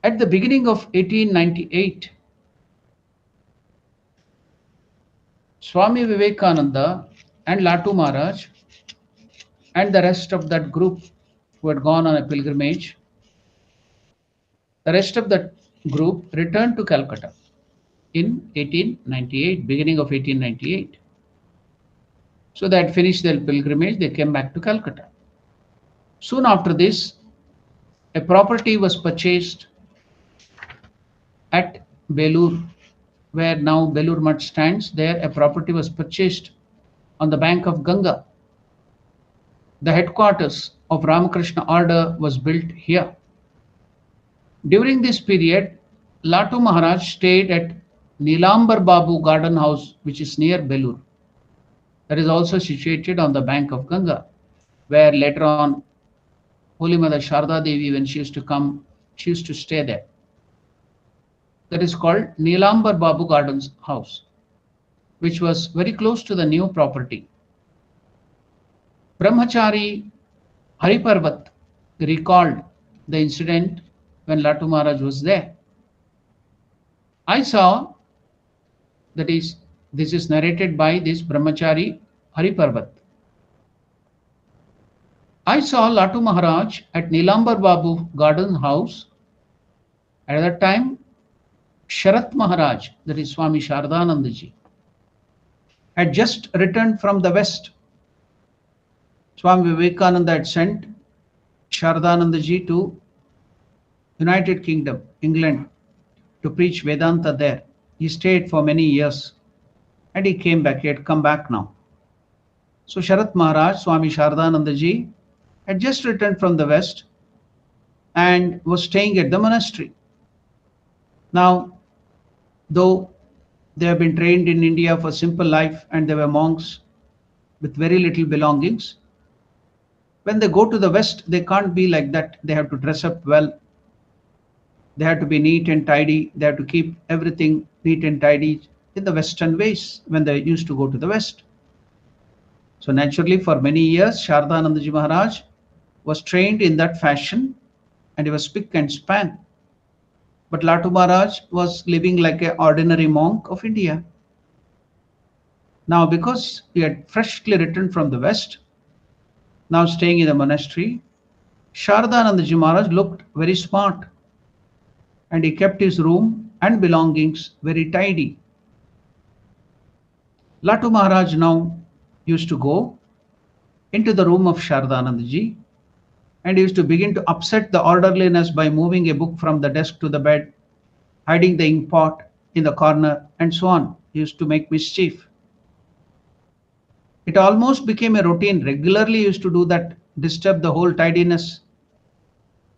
At the beginning of 1898, Swami Vivekananda and Latu Maharaj and the rest of that group who had gone on a pilgrimage, the rest of that group returned to Calcutta in 1898, beginning of 1898. So they had finished their pilgrimage, they came back to Calcutta. Soon after this, a property was purchased at Belur, where now Belur Mutt stands. There a property was purchased on the bank of Ganga. The headquarters of Ramakrishna order was built here. During this period, Latu Maharaj stayed at Nilambar Babu Garden House, which is near Belur. That is also situated on the bank of Ganga, where later on Holy Mother Sharda Devi, when she used to come, she used to stay there. That is called Nilambar Babu Gardens House, which was very close to the new property. Brahmachari Hariparvat recalled the incident when Latu Maharaj was there. I saw, that is, this is narrated by this Brahmachari Hariparvat. I saw Latu Maharaj at Nilambar Babu Garden House. At that time, Sharat Maharaj, that is Swami Shardanandaji, had just returned from the West. Swami Vivekananda had sent Shardanandaji to United Kingdom, England, to preach Vedanta there. He stayed for many years and he came back. He had come back now. So Sharat Maharaj, Swami Shardanandaji, had just returned from the West and was staying at the monastery. Now, though they have been trained in India for simple life and they were monks with very little belongings, when they go to the West, they can't be like that. They have to dress up well. They have to be neat and tidy. They have to keep everything neat and tidy in the Western ways when they used to go to the West. So naturally, for many years, Shardanandaji Maharaj was trained in that fashion and he was spick and span. But Latu Maharaj was living like an ordinary monk of India. Now, because he had freshly returned from the West, now staying in the monastery, Shardanandaji Maharaj looked very smart and he kept his room and belongings very tidy. Latu Maharaj now used to go into the room of Shardanandaji and he used to begin to upset the orderliness by moving a book from the desk to the bed, hiding the ink pot in the corner, and so on. He used to make mischief. It almost became a routine. Regularly used to do that, disturb the whole tidiness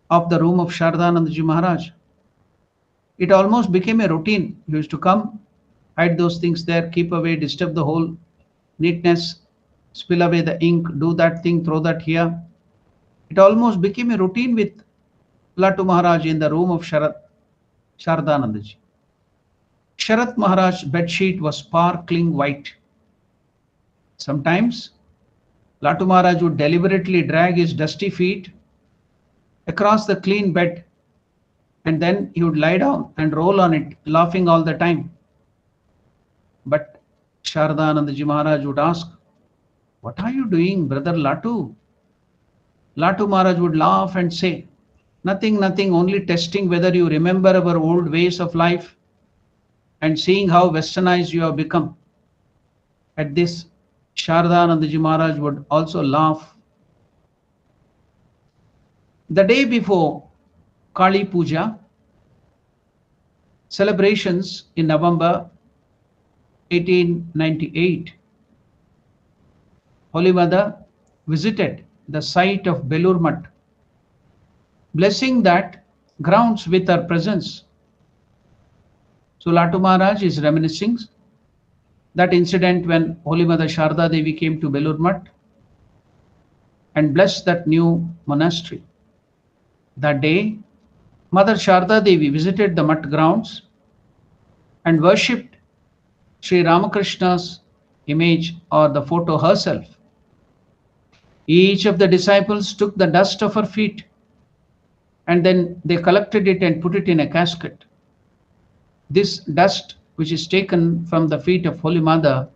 of the room of Shardanandaji Maharaj. It almost became a routine. He used to come, hide those things there, keep away, disturb the whole neatness, spill away the ink, do that thing, throw that here. It almost became a routine with Latu Maharaj in the room of Shardanandaji. Sharat Maharaj's bedsheet was sparkling white. Sometimes Latu Maharaj would deliberately drag his dusty feet across the clean bed and then he would lie down and roll on it, laughing all the time. But Sharadanandaji Maharaj would ask, "What are you doing, brother Latu?" Latu Maharaj would laugh and say, "Nothing, nothing, only testing whether you remember our old ways of life and seeing how westernized you have become." At this, Sharadanandaji Maharaj would also laugh. The day before Kali Puja, celebrations in November 1898, Holy Mother visited the site of Belur Mutt, blessing that grounds with her presence. So Latu Maharaj is reminiscing that incident when Holy Mother Sharda Devi came to Belur Mutt and blessed that new monastery. That day, Mother Sharda Devi visited the Mutt grounds and worshipped Sri Ramakrishna's image or the photo herself. Each of the disciples took the dust of her feet and then they collected it and put it in a casket. This dust, which is taken from the feet of Holy Mother,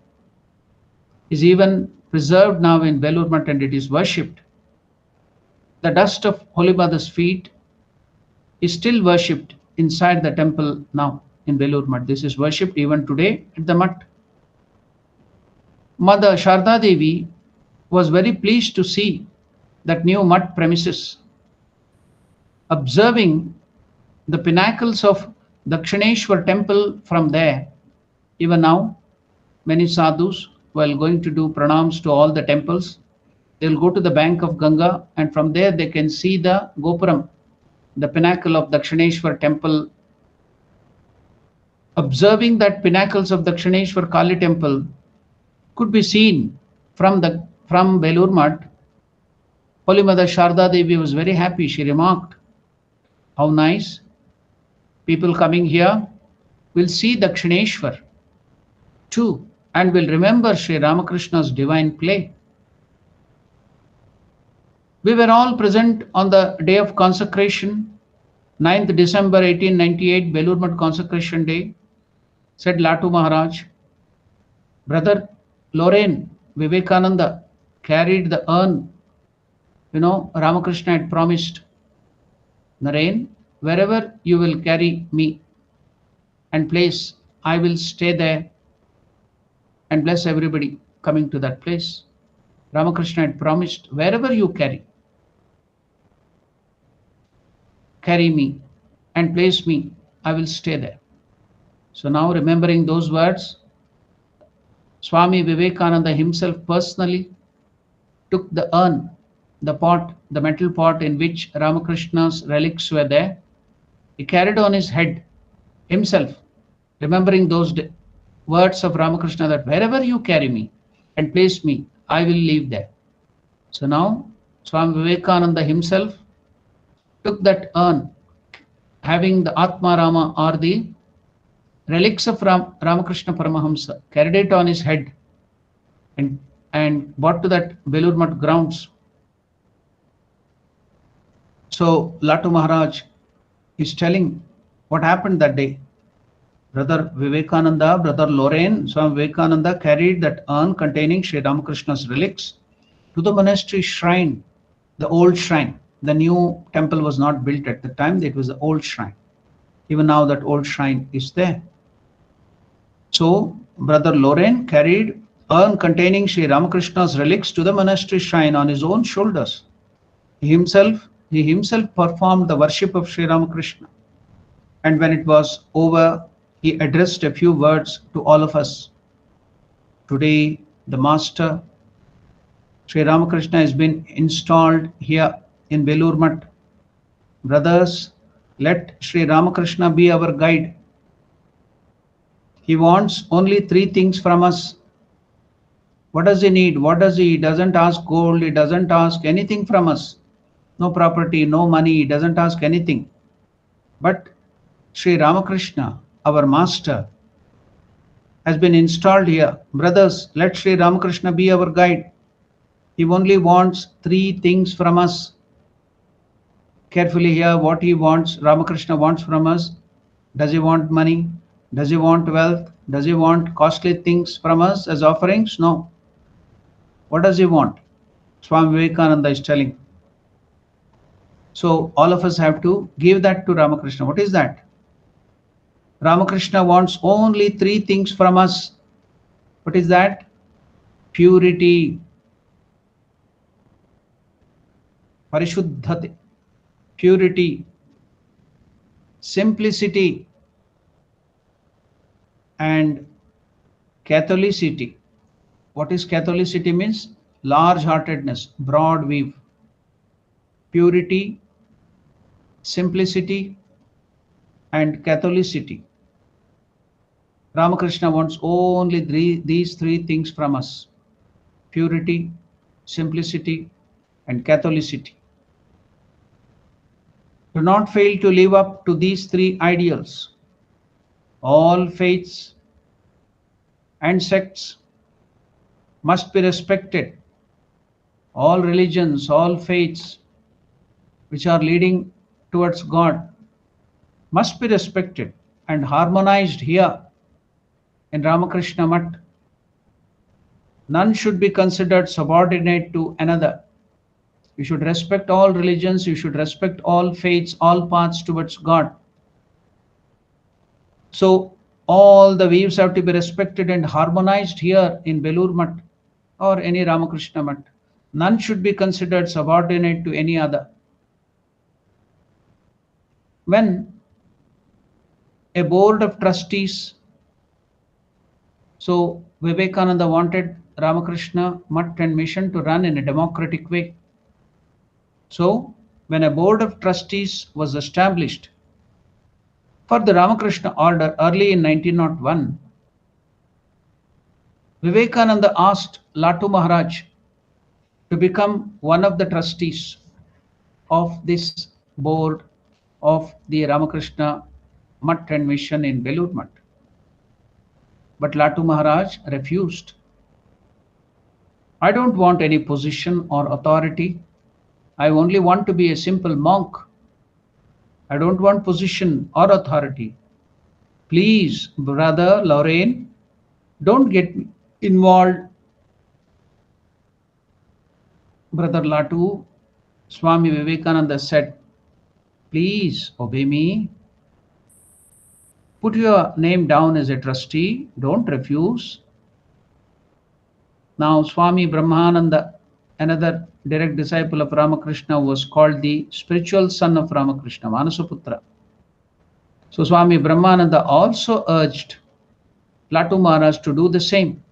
is even preserved now in Belur Mutt and it is worshipped. The dust of Holy Mother's feet is still worshipped inside the temple now in Belur Mutt. This is worshipped even today at the Mutt. Mother Sharda Devi was very pleased to see that new Mutt premises. Observing the pinnacles of Dakshineshwar temple from there, even now, many sadhus, while going to do pranams to all the temples, they'll go to the bank of Ganga and from there they can see the Gopuram, the pinnacle of Dakshineshwar temple. Observing that pinnacles of Dakshineshwar Kali temple could be seen from Belur Mutt, Holy Mother Sharda Devi was very happy. She remarked, "How nice. People coming here will see Dakshineshwar too and will remember Sri Ramakrishna's divine play." We were all present on the day of consecration, 9th December 1898, Belur Mutt consecration day. Said Latu Maharaj, "Brother Lorraine, Vivekananda carried the urn. Ramakrishna had promised, Narain, wherever you will carry me and place, I will stay there and bless everybody coming to that place." Ramakrishna had promised, wherever you carry me and place me, I will stay there. So now remembering those words, Swami Vivekananda himself personally took the urn, the pot, the metal pot in which Ramakrishna's relics were there. He carried on his head himself, remembering those words of Ramakrishna that wherever you carry me and place me, I will live there. So now Swami Vivekananda himself took that urn, having the Atma Rama or the relics of Ramakrishna Paramahamsa, carried it on his head and brought to that Belur Mutt grounds. So Latu Maharaj is telling what happened that day. Brother Vivekananda, Brother Lorraine, Swami Vivekananda carried that urn containing Sri Ramakrishna's relics to the monastery shrine, the old shrine. The new temple was not built at the time, it was the old shrine. Even now that old shrine is there. So Brother Lorraine carried urn containing Sri Ramakrishna's relics to the monastery shrine on his own shoulders. He himself performed the worship of Sri Ramakrishna. And when it was over, he addressed a few words to all of us. Today, the Master, Sri Ramakrishna, has been installed here in Belur Mutt. Brothers, let Sri Ramakrishna be our guide. He wants only 3 things from us. What does he need? He doesn't ask gold, he doesn't ask anything from us. No property, no money, he doesn't ask anything. But Sri Ramakrishna, our Master, has been installed here. Brothers, let Sri Ramakrishna be our guide. He only wants 3 things from us. carefully here what he wants, Ramakrishna wants from us. Does he want money? Does he want wealth? Does he want costly things from us as offerings? No. What does he want? Swami Vivekananda is telling. So all of us have to give that to Ramakrishna. What is that? Ramakrishna wants only three things from us. What is that? Purity, parishuddhate, purity, simplicity, and Catholicity. What is Catholicity means? Large-heartedness, broad view. Purity, simplicity, and Catholicity. Ramakrishna wants only these three things from us: purity, simplicity, and Catholicity. Do not fail to live up to these three ideals. All faiths and sects must be respected. All religions, all faiths which are leading towards God must be respected and harmonized here in Ramakrishna Mutt. None should be considered subordinate to another. You should respect all religions, you should respect all faiths, all paths towards God. So all the views have to be respected and harmonized here in Belur Mutt or any Ramakrishna Mutt. None should be considered subordinate to any other. When a board of trustees, so Vivekananda wanted Ramakrishna Mutt and Mission to run in a democratic way. So when a board of trustees was established for the Ramakrishna order early in 1901, Vivekananda asked Latu Maharaj to become one of the trustees of this board of the Ramakrishna Mutt and Mission in Belur Mutt. But Latu Maharaj refused. I don't want any position or authority. I only want to be a simple monk. I don't want position or authority. Please, brother Lorraine, don't get involved. Brother Latu, Swami Vivekananda said, please obey me. Put your name down as a trustee. Don't refuse. Now Swami Brahmananda, another direct disciple of Ramakrishna, was called the spiritual son of Ramakrishna, Manasaputra. So Swami Brahmananda also urged Latu Maharaj to do the same.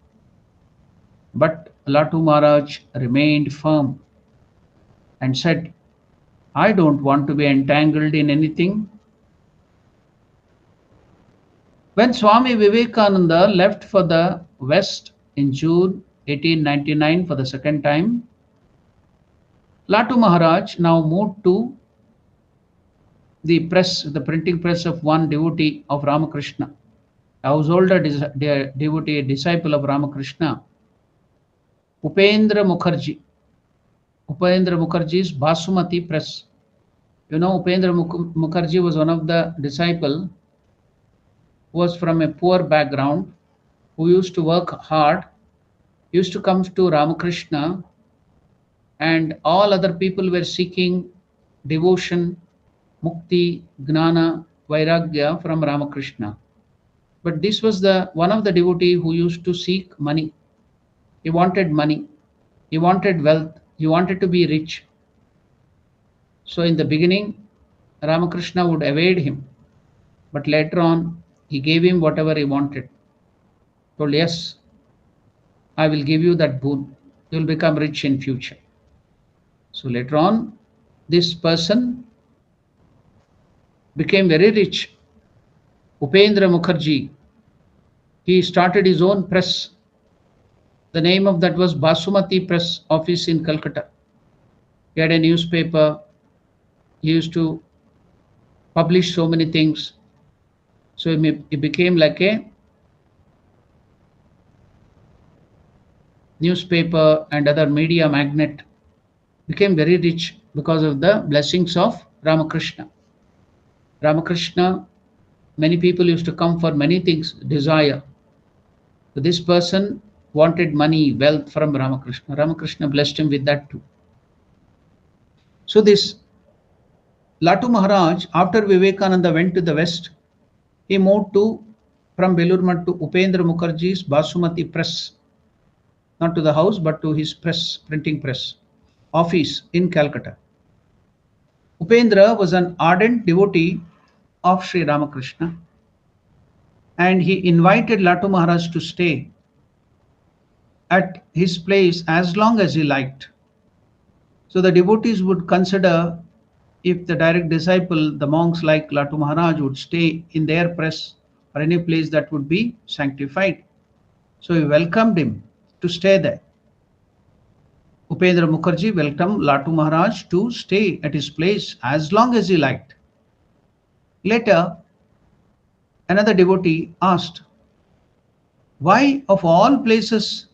But Latu Maharaj remained firm and said, I don't want to be entangled in anything. When Swami Vivekananda left for the West in June 1899 for the second time, Latu Maharaj now moved to the press, the printing press of one devotee of Ramakrishna, a householder devotee, a disciple of Ramakrishna, Upendra Mukherjee. Upendra Mukherjee's Basumati press. You know, Upendra Mukherjee was one of the disciples who was from a poor background, who used to work hard, used to come to Ramakrishna, and all other people were seeking devotion, mukti, gnana, vairagya from Ramakrishna. But this was the one of the devotee who used to seek money. He wanted money, he wanted wealth, he wanted to be rich. So in the beginning, Ramakrishna would evade him, but later on, he gave him whatever he wanted. Told, yes, I will give you that boon. You will become rich in future. So later on, this person became very rich. Upendra Mukherjee, he started his own press. The name of that was Basumati Press Office in Calcutta. He had a newspaper. He used to publish so many things. So he became like a newspaper and other media magnate. Became very rich because of the blessings of Ramakrishna. Ramakrishna, many people used to come for many things, desire. So this person wanted money, wealth from Ramakrishna. Ramakrishna blessed him with that too. So this Latu Maharaj, after Vivekananda went to the west, he moved to from Belur to Upendra Mukherjee's Basumati press, not to the house but to his press, printing press, office in Calcutta. Upendra was an ardent devotee of Sri Ramakrishna, and he invited Latu Maharaj to stay at his place as long as he liked. So the devotees would consider if the direct disciple, the monks like Latu Maharaj, would stay in their press or any place that would be sanctified. So he welcomed him to stay there. Upendra Mukherjee welcomed Latu Maharaj to stay at his place as long as he liked. Later, another devotee asked, "Why, of all places,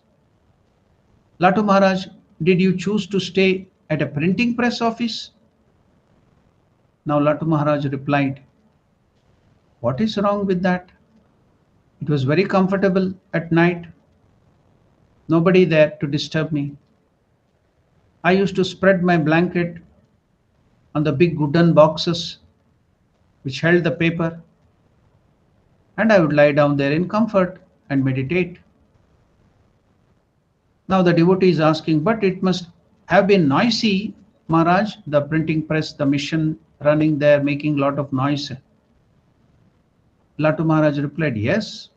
Latu Maharaj, did you choose to stay at a printing press office?" Now Latu Maharaj replied, "What is wrong with that? It was very comfortable at night. Nobody there to disturb me. I used to spread my blanket on the big wooden boxes which held the paper, and I would lie down there in comfort and meditate." Now the devotee is asking, "But it must have been noisy, Maharaj, the printing press, the mission running there, making a lot of noise." Latu Maharaj replied, "Yes,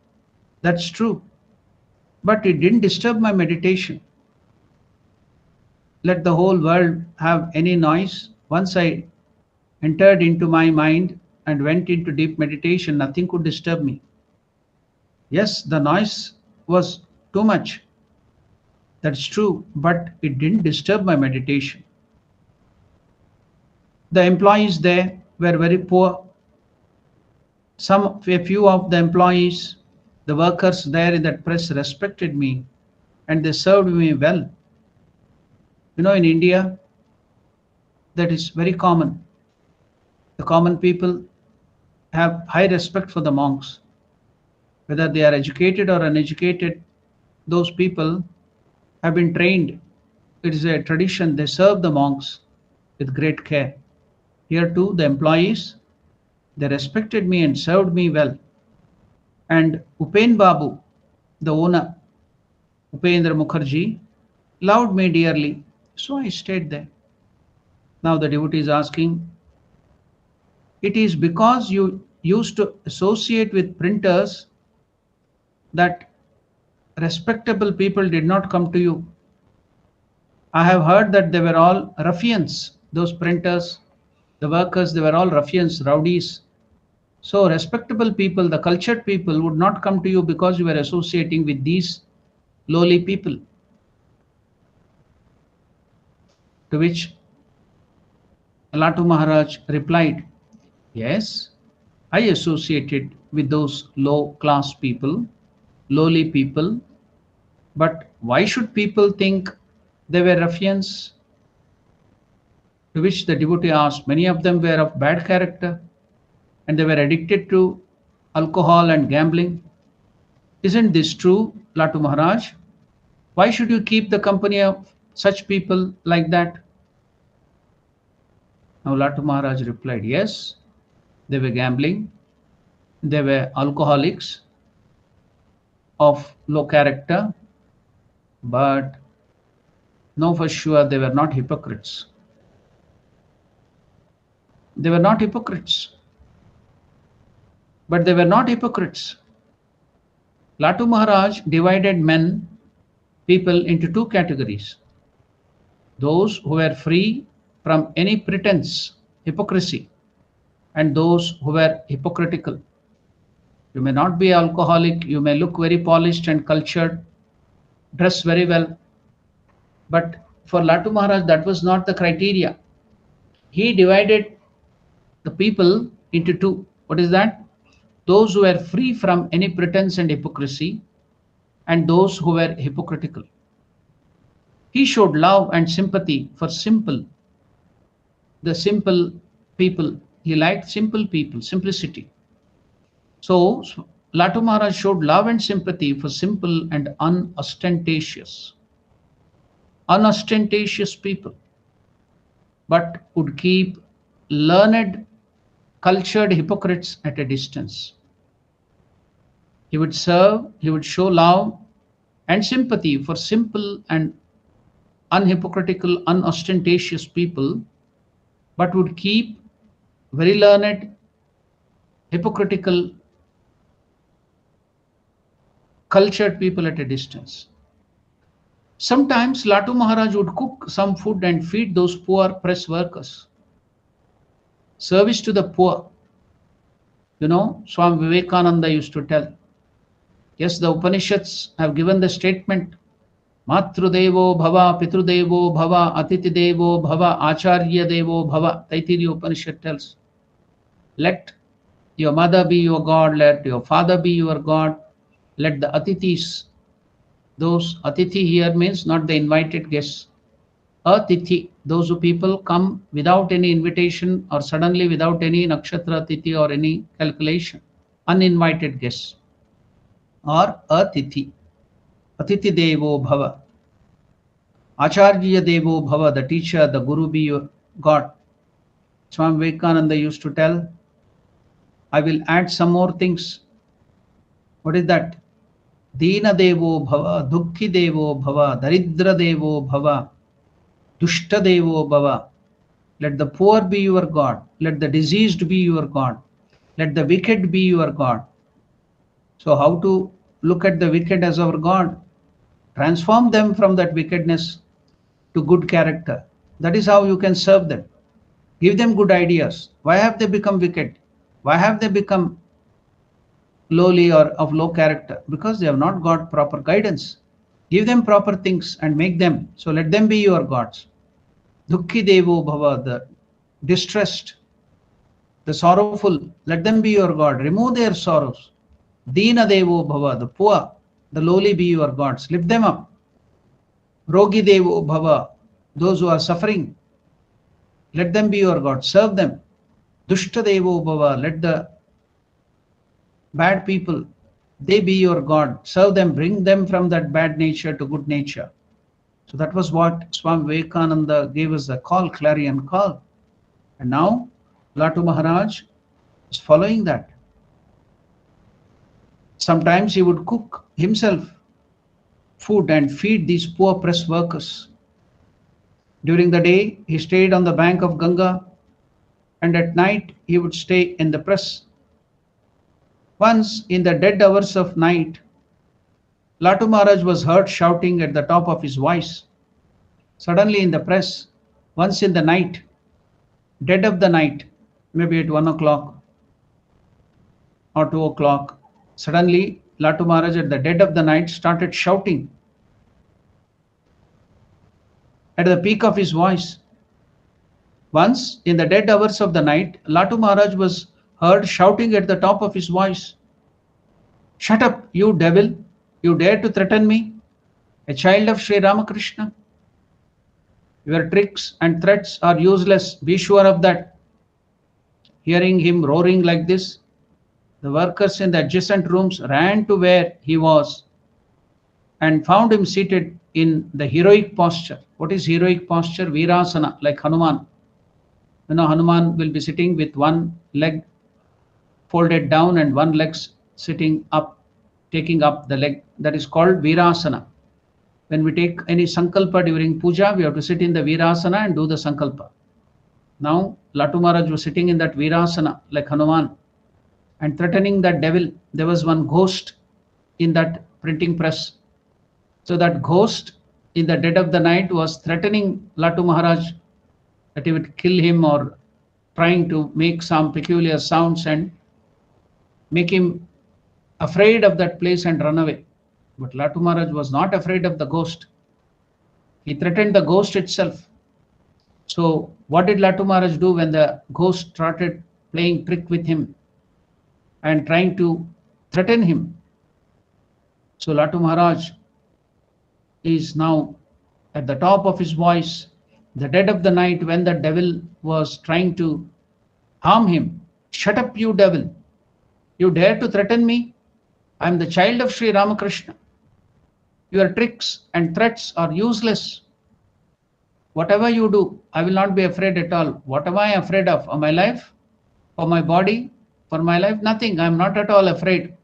that's true, but it didn't disturb my meditation. Let the whole world have any noise. Once I entered into my mind and went into deep meditation, nothing could disturb me. Yes, the noise was too much. That's true, but it didn't disturb my meditation. The employees there were very poor. A few of the employees, the workers there in that press respected me and they served me well. You know, in India, that is very common. The common people have high respect for the monks. Whether they are educated or uneducated, those people have been trained. It is a tradition. They serve the monks with great care. Here too, the employees, they respected me and served me well. And Upen Babu, the owner, Upendra Mukherjee, loved me dearly. So I stayed there. Now the devotee is asking, "It is because you used to associate with printers that respectable people did not come to you. I have heard that they were all ruffians, those printers, the workers, they were all ruffians, rowdies. So respectable people, the cultured people would not come to you because you were associating with these lowly people." To which Latu Maharaj replied, "Yes, I associated with those low class people, lowly people, but why should people think they were ruffians?" To which the devotee asked, "Many of them were of bad character and they were addicted to alcohol and gambling. Isn't this true, Latu Maharaj? Why should you keep the company of such people like that?" Now Latu Maharaj replied, "Yes, they were gambling, they were alcoholics of low character, but know for sure they were not hypocrites. They were not hypocrites. But they were not hypocrites." Latu Maharaj divided people into two categories. Those who were free from any pretense, hypocrisy, and those who were hypocritical. You may not be alcoholic, you may look very polished and cultured, dress very well. But for Latu Maharaj, that was not the criteria. He divided the people into two. What is that? Those who were free from any pretense and hypocrisy, and those who were hypocritical. He showed love and sympathy for the simple people. He liked simple people, simplicity. So Latu Maharaj showed love and sympathy for simple and unostentatious people, but would keep learned, cultured hypocrites at a distance. He would serve, he would show love and sympathy for simple and unhypocritical, unostentatious people, but would keep very learned, hypocritical, cultured people at a distance. Sometimes Latu Maharaj would cook some food and feed those poor press workers. Service to the poor. Swami Vivekananda used to tell. Yes, the Upanishads have given the statement, Matrudevo Bhava, Pitrudevo Bhava, Atitidevo Bhava, Acharya Devo Bhava. Taittiriya Upanishad tells. Let your mother be your God, let your father be your God, let the Atithis, those Atithi here means not the invited guests. Atithi, those who people come without any invitation or suddenly without any nakshatra tithi or any calculation. Uninvited guests. Or Atithi. Atithi Devo Bhava. Acharya Devo Bhava, the teacher, the Guru be your God. Swami Vivekananda used to tell, I will add some more things. What is that? Dina Devo Bhava, Dukkhi Devo Bhava, Daridra Devo Bhava, Dushta Devo Bhava. Let the poor be your God. Let the diseased be your God. Let the wicked be your God. So how to look at the wicked as our God? Transform them from that wickedness to good character. That is how you can serve them. Give them good ideas. Why have they become wicked? Why have they become lowly or of low character? Because they have not got proper guidance. Give them proper things and make them. So let them be your gods. Dukkhi Devo Bhava, the distressed, the sorrowful, let them be your God. Remove their sorrows. Dina Devo Bhava, the poor, the lowly be your gods. Lift them up. Rogi Devo Bhava, those who are suffering, let them be your God. Serve them. Dushta Devo Bhava, let the bad people, they be your God. Serve them, bring them from that bad nature to good nature. So that was what Swami Vivekananda gave us a call, clarion call. And now Latu Maharaj is following that. Sometimes he would cook himself food and feed these poor press workers. During the day, he stayed on the bank of Ganga, and at night he would stay in the press. Once, in the dead hours of night, Latu Maharaj was heard shouting at the top of his voice. Suddenly in the press, once in the night, dead of the night, maybe at 1 o'clock or 2 o'clock, suddenly Latu Maharaj at the dead of the night started shouting at the peak of his voice. Once, in the dead hours of the night, Latu Maharaj was heard shouting at the top of his voice, "Shut up, you devil! You dare to threaten me, a child of Sri Ramakrishna? Your tricks and threats are useless, be sure of that." Hearing him roaring like this, the workers in the adjacent rooms ran to where he was and found him seated in the heroic posture. What is heroic posture? Virasana, like Hanuman. You know, Hanuman will be sitting with one leg folded down and one leg sitting up, taking up the leg. That is called Virasana. When we take any sankalpa during puja, we have to sit in the Virasana and do the sankalpa. Now, Latu Maharaj was sitting in that Virasana like Hanuman and threatening that devil. There was one ghost in that printing press. So that ghost in the dead of the night was threatening Latu Maharaj that he would kill him or trying to make some peculiar sounds and make him afraid of that place and run away. But Latu Maharaj was not afraid of the ghost. He threatened the ghost itself. So what did Latu Maharaj do when the ghost started playing trick with him and trying to threaten him? So Latu Maharaj is now at the top of his voice, the dead of the night, when the devil was trying to harm him. Shut up, you devil. You dare to threaten me? I am the child of Sri Ramakrishna. Your tricks and threats are useless. Whatever you do, I will not be afraid at all. What am I afraid of? For my life? For my body? For my life? Nothing. I am not at all afraid.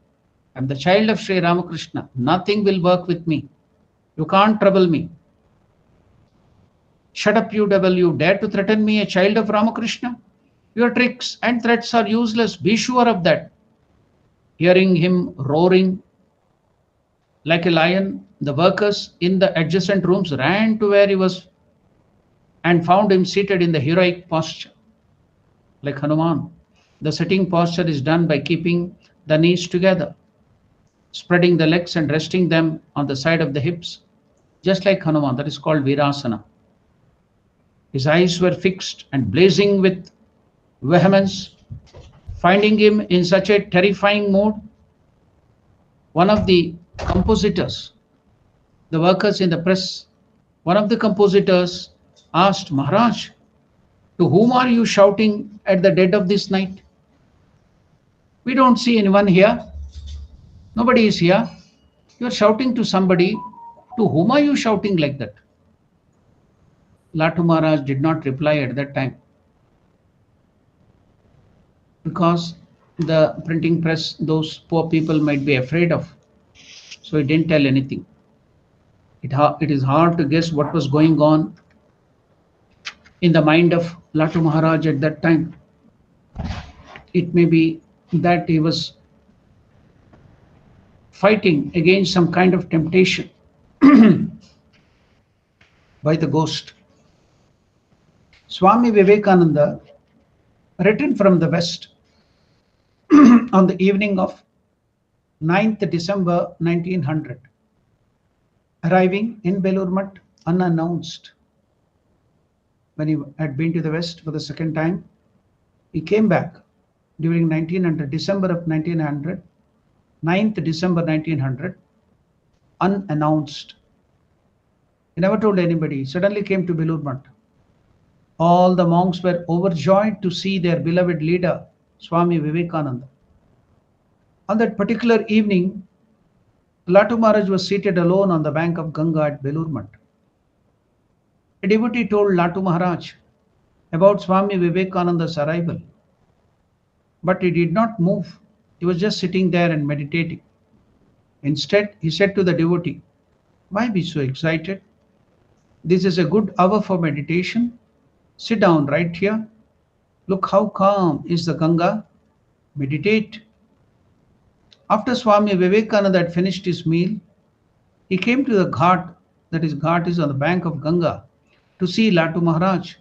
I am the child of Sri Ramakrishna. Nothing will work with me. You can't trouble me. Shut up, you devil. You dare to threaten me, a child of Ramakrishna? Your tricks and threats are useless. Be sure of that. Hearing him roaring like a lion, the workers in the adjacent rooms ran to where he was and found him seated in the heroic posture, like Hanuman. The sitting posture is done by keeping the knees together, spreading the legs and resting them on the side of the hips, just like Hanuman. That is called Virasana. His eyes were fixed and blazing with vehemence. Finding him in such a terrifying mood, one of the compositors, the workers in the press, one of the compositors asked, Maharaj, to whom are you shouting at the dead of this night? We don't see anyone here. Nobody is here. You are shouting to somebody. To whom are you shouting like that? Latu Maharaj did not reply at that time, because the printing press, those poor people might be afraid of. So he didn't tell anything. It is hard to guess what was going on in the mind of Latu Maharaj at that time. It may be that he was fighting against some kind of temptation by the ghost. Swami Vivekananda returned from the West on the evening of 9th December 1900, arriving in Belur Math unannounced. When he had been to the West for the second time, he came back during 1900, December of 1900, 9th December 1900, unannounced. He never told anybody. He suddenly came to Belur Math. All the monks were overjoyed to see their beloved leader, Swami Vivekananda. On that particular evening, Latu Maharaj was seated alone on the bank of Ganga at Belur Math. A devotee told Latu Maharaj about Swami Vivekananda's arrival, but he did not move. He was just sitting there and meditating. Instead, he said to the devotee, why be so excited? This is a good hour for meditation. Sit down right here. Look how calm is the Ganga. Meditate. After Swami Vivekananda had finished his meal, he came to the ghat, that is, ghat is on the bank of Ganga, to see Latu Maharaj.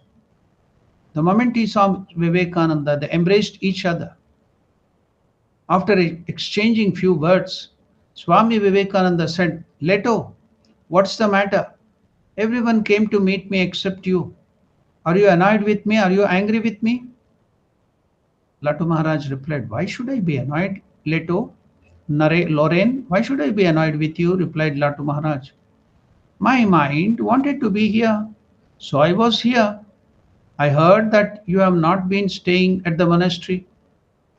The moment he saw Vivekananda, they embraced each other. After exchanging few words, Swami Vivekananda said, Leto, what's the matter? Everyone came to meet me except you. Are you annoyed with me? Are you angry with me? Latu Maharaj replied, why should I be annoyed, Leto? Lorraine, why should I be annoyed with you? Replied Latu Maharaj. My mind wanted to be here, so I was here. I heard that you have not been staying at the monastery.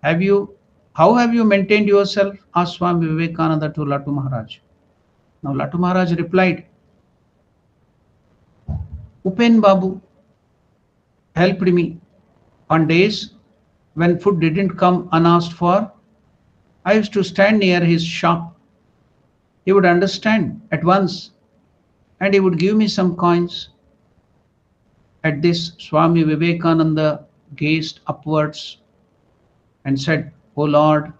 How have you maintained yourself? Asked Swami Vivekananda to Latu Maharaj. Now Latu Maharaj replied, Upen Babu helped me. On days when food didn't come unasked for, I used to stand near his shop. He would understand at once and he would give me some coins. At this, Swami Vivekananda gazed upwards and said, O Lord,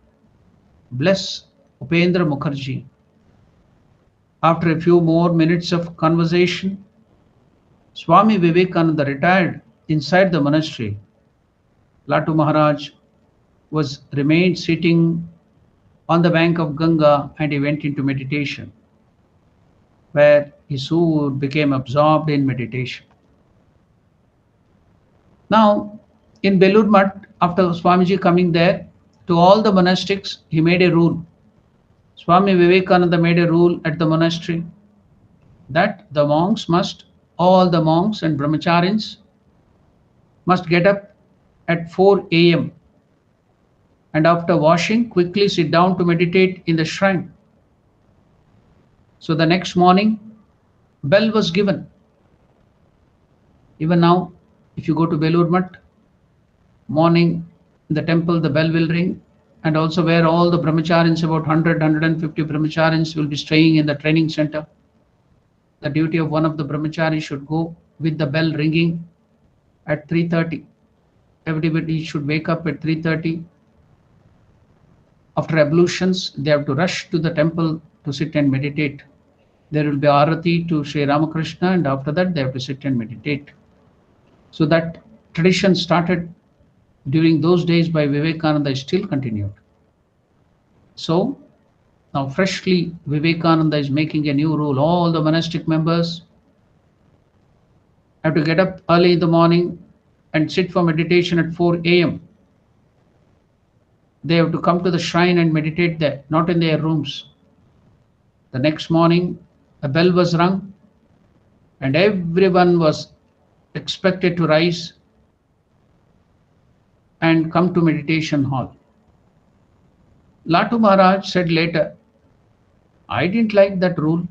bless Upendra Mukherjee. After a few more minutes of conversation, Swami Vivekananda retired inside the monastery. Latu Maharaj remained sitting on the bank of Ganga and he went into meditation, where he soon became absorbed in meditation. Now, in Belur Math, after Swamiji coming there, to all the monastics, he made a rule. Swami Vivekananda made a rule at the monastery that all the monks and brahmacharins must get up at 4 a.m. and after washing, quickly sit down to meditate in the shrine. So the next morning, bell was given. Even now, if you go to Belur Math, morning in the temple, the bell will ring, and also where all the brahmacharis, about 100, 150 brahmacharis will be staying in the training center. The duty of one of the brahmacharis should go with the bell ringing at 3:30. Everybody should wake up at 3:30. After ablutions, they have to rush to the temple to sit and meditate. There will be arati to Sri Ramakrishna, and after that they have to sit and meditate. So that tradition started during those days by Vivekananda is still continued. So now freshly Vivekananda is making a new rule. All the monastic members have to get up early in the morning and sit for meditation at 4 a.m. They have to come to the shrine and meditate there, not in their rooms. The next morning, a bell was rung and everyone was expected to rise and come to meditation hall. Latu Maharaj said later, I didn't like that rule.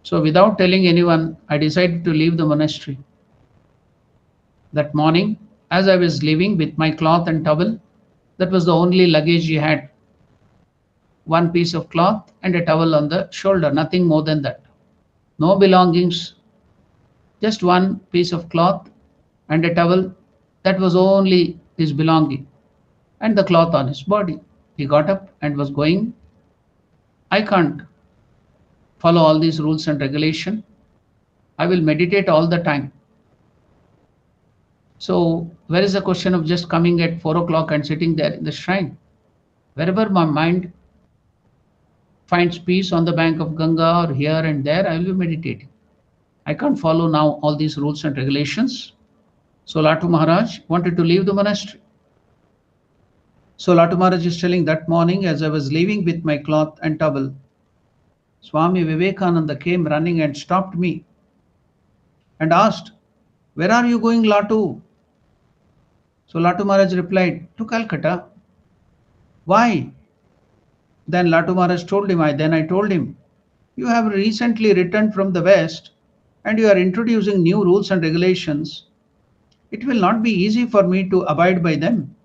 So without telling anyone, I decided to leave the monastery. That morning, as I was leaving with my cloth and towel, that was the only luggage he had. One piece of cloth and a towel on the shoulder, nothing more than that. No belongings, just one piece of cloth and a towel. That was only his belonging, and the cloth on his body. He got up and was going. I can't follow all these rules and regulation. I will meditate all the time. So where is the question of just coming at 4 o'clock and sitting there in the shrine? Wherever my mind finds peace on the bank of Ganga or here and there, I will be meditating. I can't follow now all these rules and regulations. So Latu Maharaj wanted to leave the monastery. So Latu Maharaj is telling, that morning as I was leaving with my cloth and towel, Swami Vivekananda came running and stopped me and asked, where are you going, Latu? So Latu Maharaj replied, to Calcutta. Why? Then Latu Maharaj told him, I told him, you have recently returned from the West and you are introducing new rules and regulations. It will not be easy for me to abide by them.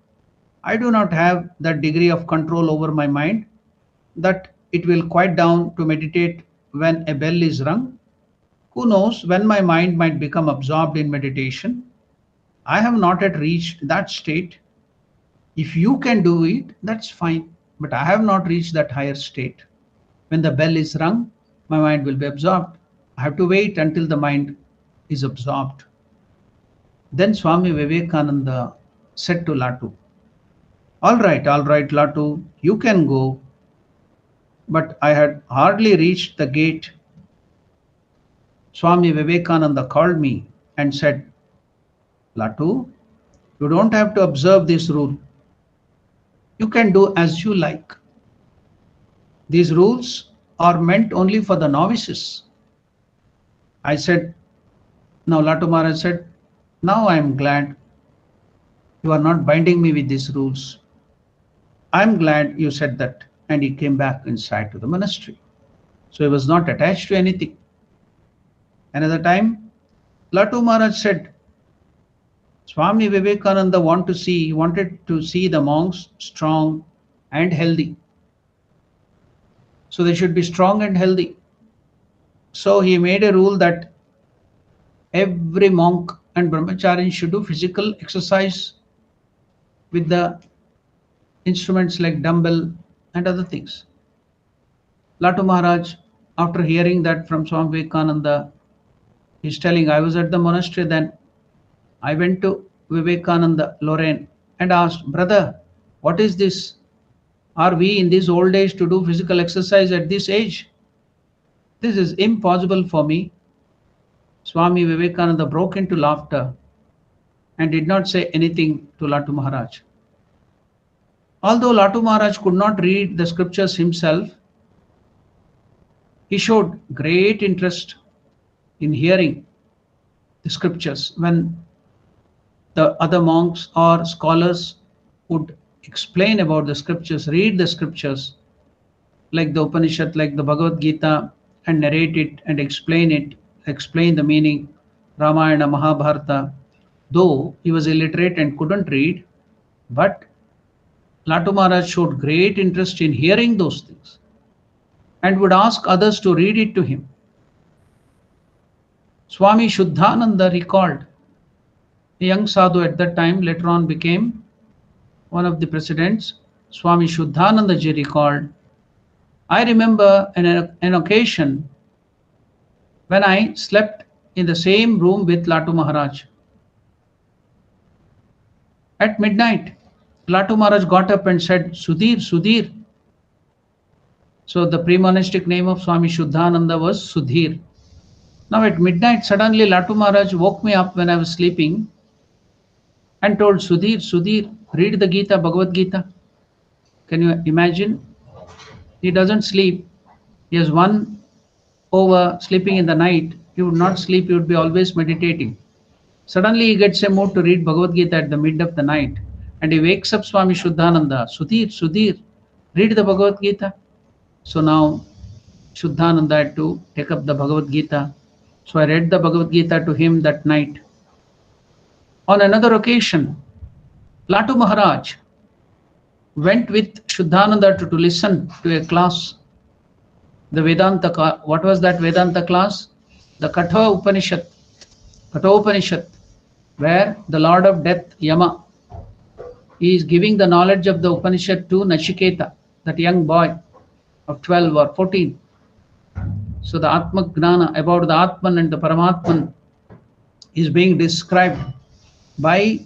I do not have that degree of control over my mind that it will quiet down to meditate when a bell is rung. Who knows when my mind might become absorbed in meditation? I have not yet reached that state. If you can do it, that's fine. But I have not reached that higher state. When the bell is rung, my mind will be absorbed. I have to wait until the mind is absorbed. Then Swami Vivekananda said to Latu, all right, Latu, you can go. But I had hardly reached the gate. Swami Vivekananda called me and said, Latu, you don't have to observe this rule. You can do as you like. These rules are meant only for the novices. I said, now Latu Maharaj said, now I am glad you are not binding me with these rules. I am glad you said that. And he came back inside to the monastery. So he was not attached to anything. Another time, Latu Maharaj said, Swami Vivekananda wanted to see the monks strong and healthy. So they should be strong and healthy. So he made a rule that every monk and brahmachari should do physical exercise with the instruments like dumbbell and other things. Latu Maharaj, after hearing that from Swami Vivekananda, he's telling, I was at the monastery then. I went to Vivekananda, Lorraine, and asked, brother, what is this? Are we in these old age to do physical exercise at this age? This is impossible for me. Swami Vivekananda broke into laughter and did not say anything to Latu Maharaj. Although Latu Maharaj could not read the scriptures himself, he showed great interest in hearing the scriptures. When the other monks or scholars would explain about the scriptures, read the scriptures like the Upanishad, like the Bhagavad Gita, and narrate it and explain explain the meaning, Ramayana, Mahabharata. Though he was illiterate and couldn't read, but Latu Maharaj showed great interest in hearing those things and would ask others to read it to him. Swami Shuddhananda recalled, a young sadhu at that time, later on became one of the presidents. Swami Shuddhananda ji recalled, I remember an occasion when I slept in the same room with Latu Maharaj. At midnight, Latu Maharaj got up and said, Sudhir, Sudhir. So the pre-monastic name of Swami Shuddhananda was Sudhir. Now at midnight, suddenly Latu Maharaj woke me up when I was sleeping and told, Sudhir, Sudhir, read the Gita, Bhagavad Gita. Can you imagine? He doesn't sleep. He has one over sleeping in the night. He would not sleep, he would be always meditating. Suddenly he gets a mood to read Bhagavad Gita at the mid of the night. And he wakes up Swami Shuddhananda, Sudhir, Sudhir, read the Bhagavad Gita. So now Shuddhananda had to take up the Bhagavad Gita. So I read the Bhagavad Gita to him that night. On another occasion, Latu Maharaj went with Shuddhananda to listen to a class. The Vedanta, what was that Vedanta class? The Katha Upanishad, where the Lord of Death, Yama, is giving the knowledge of the Upanishad to Nachiketa, that young boy of 12 or 14. So the Atma Gnana about the Atman and the Paramatman is being described by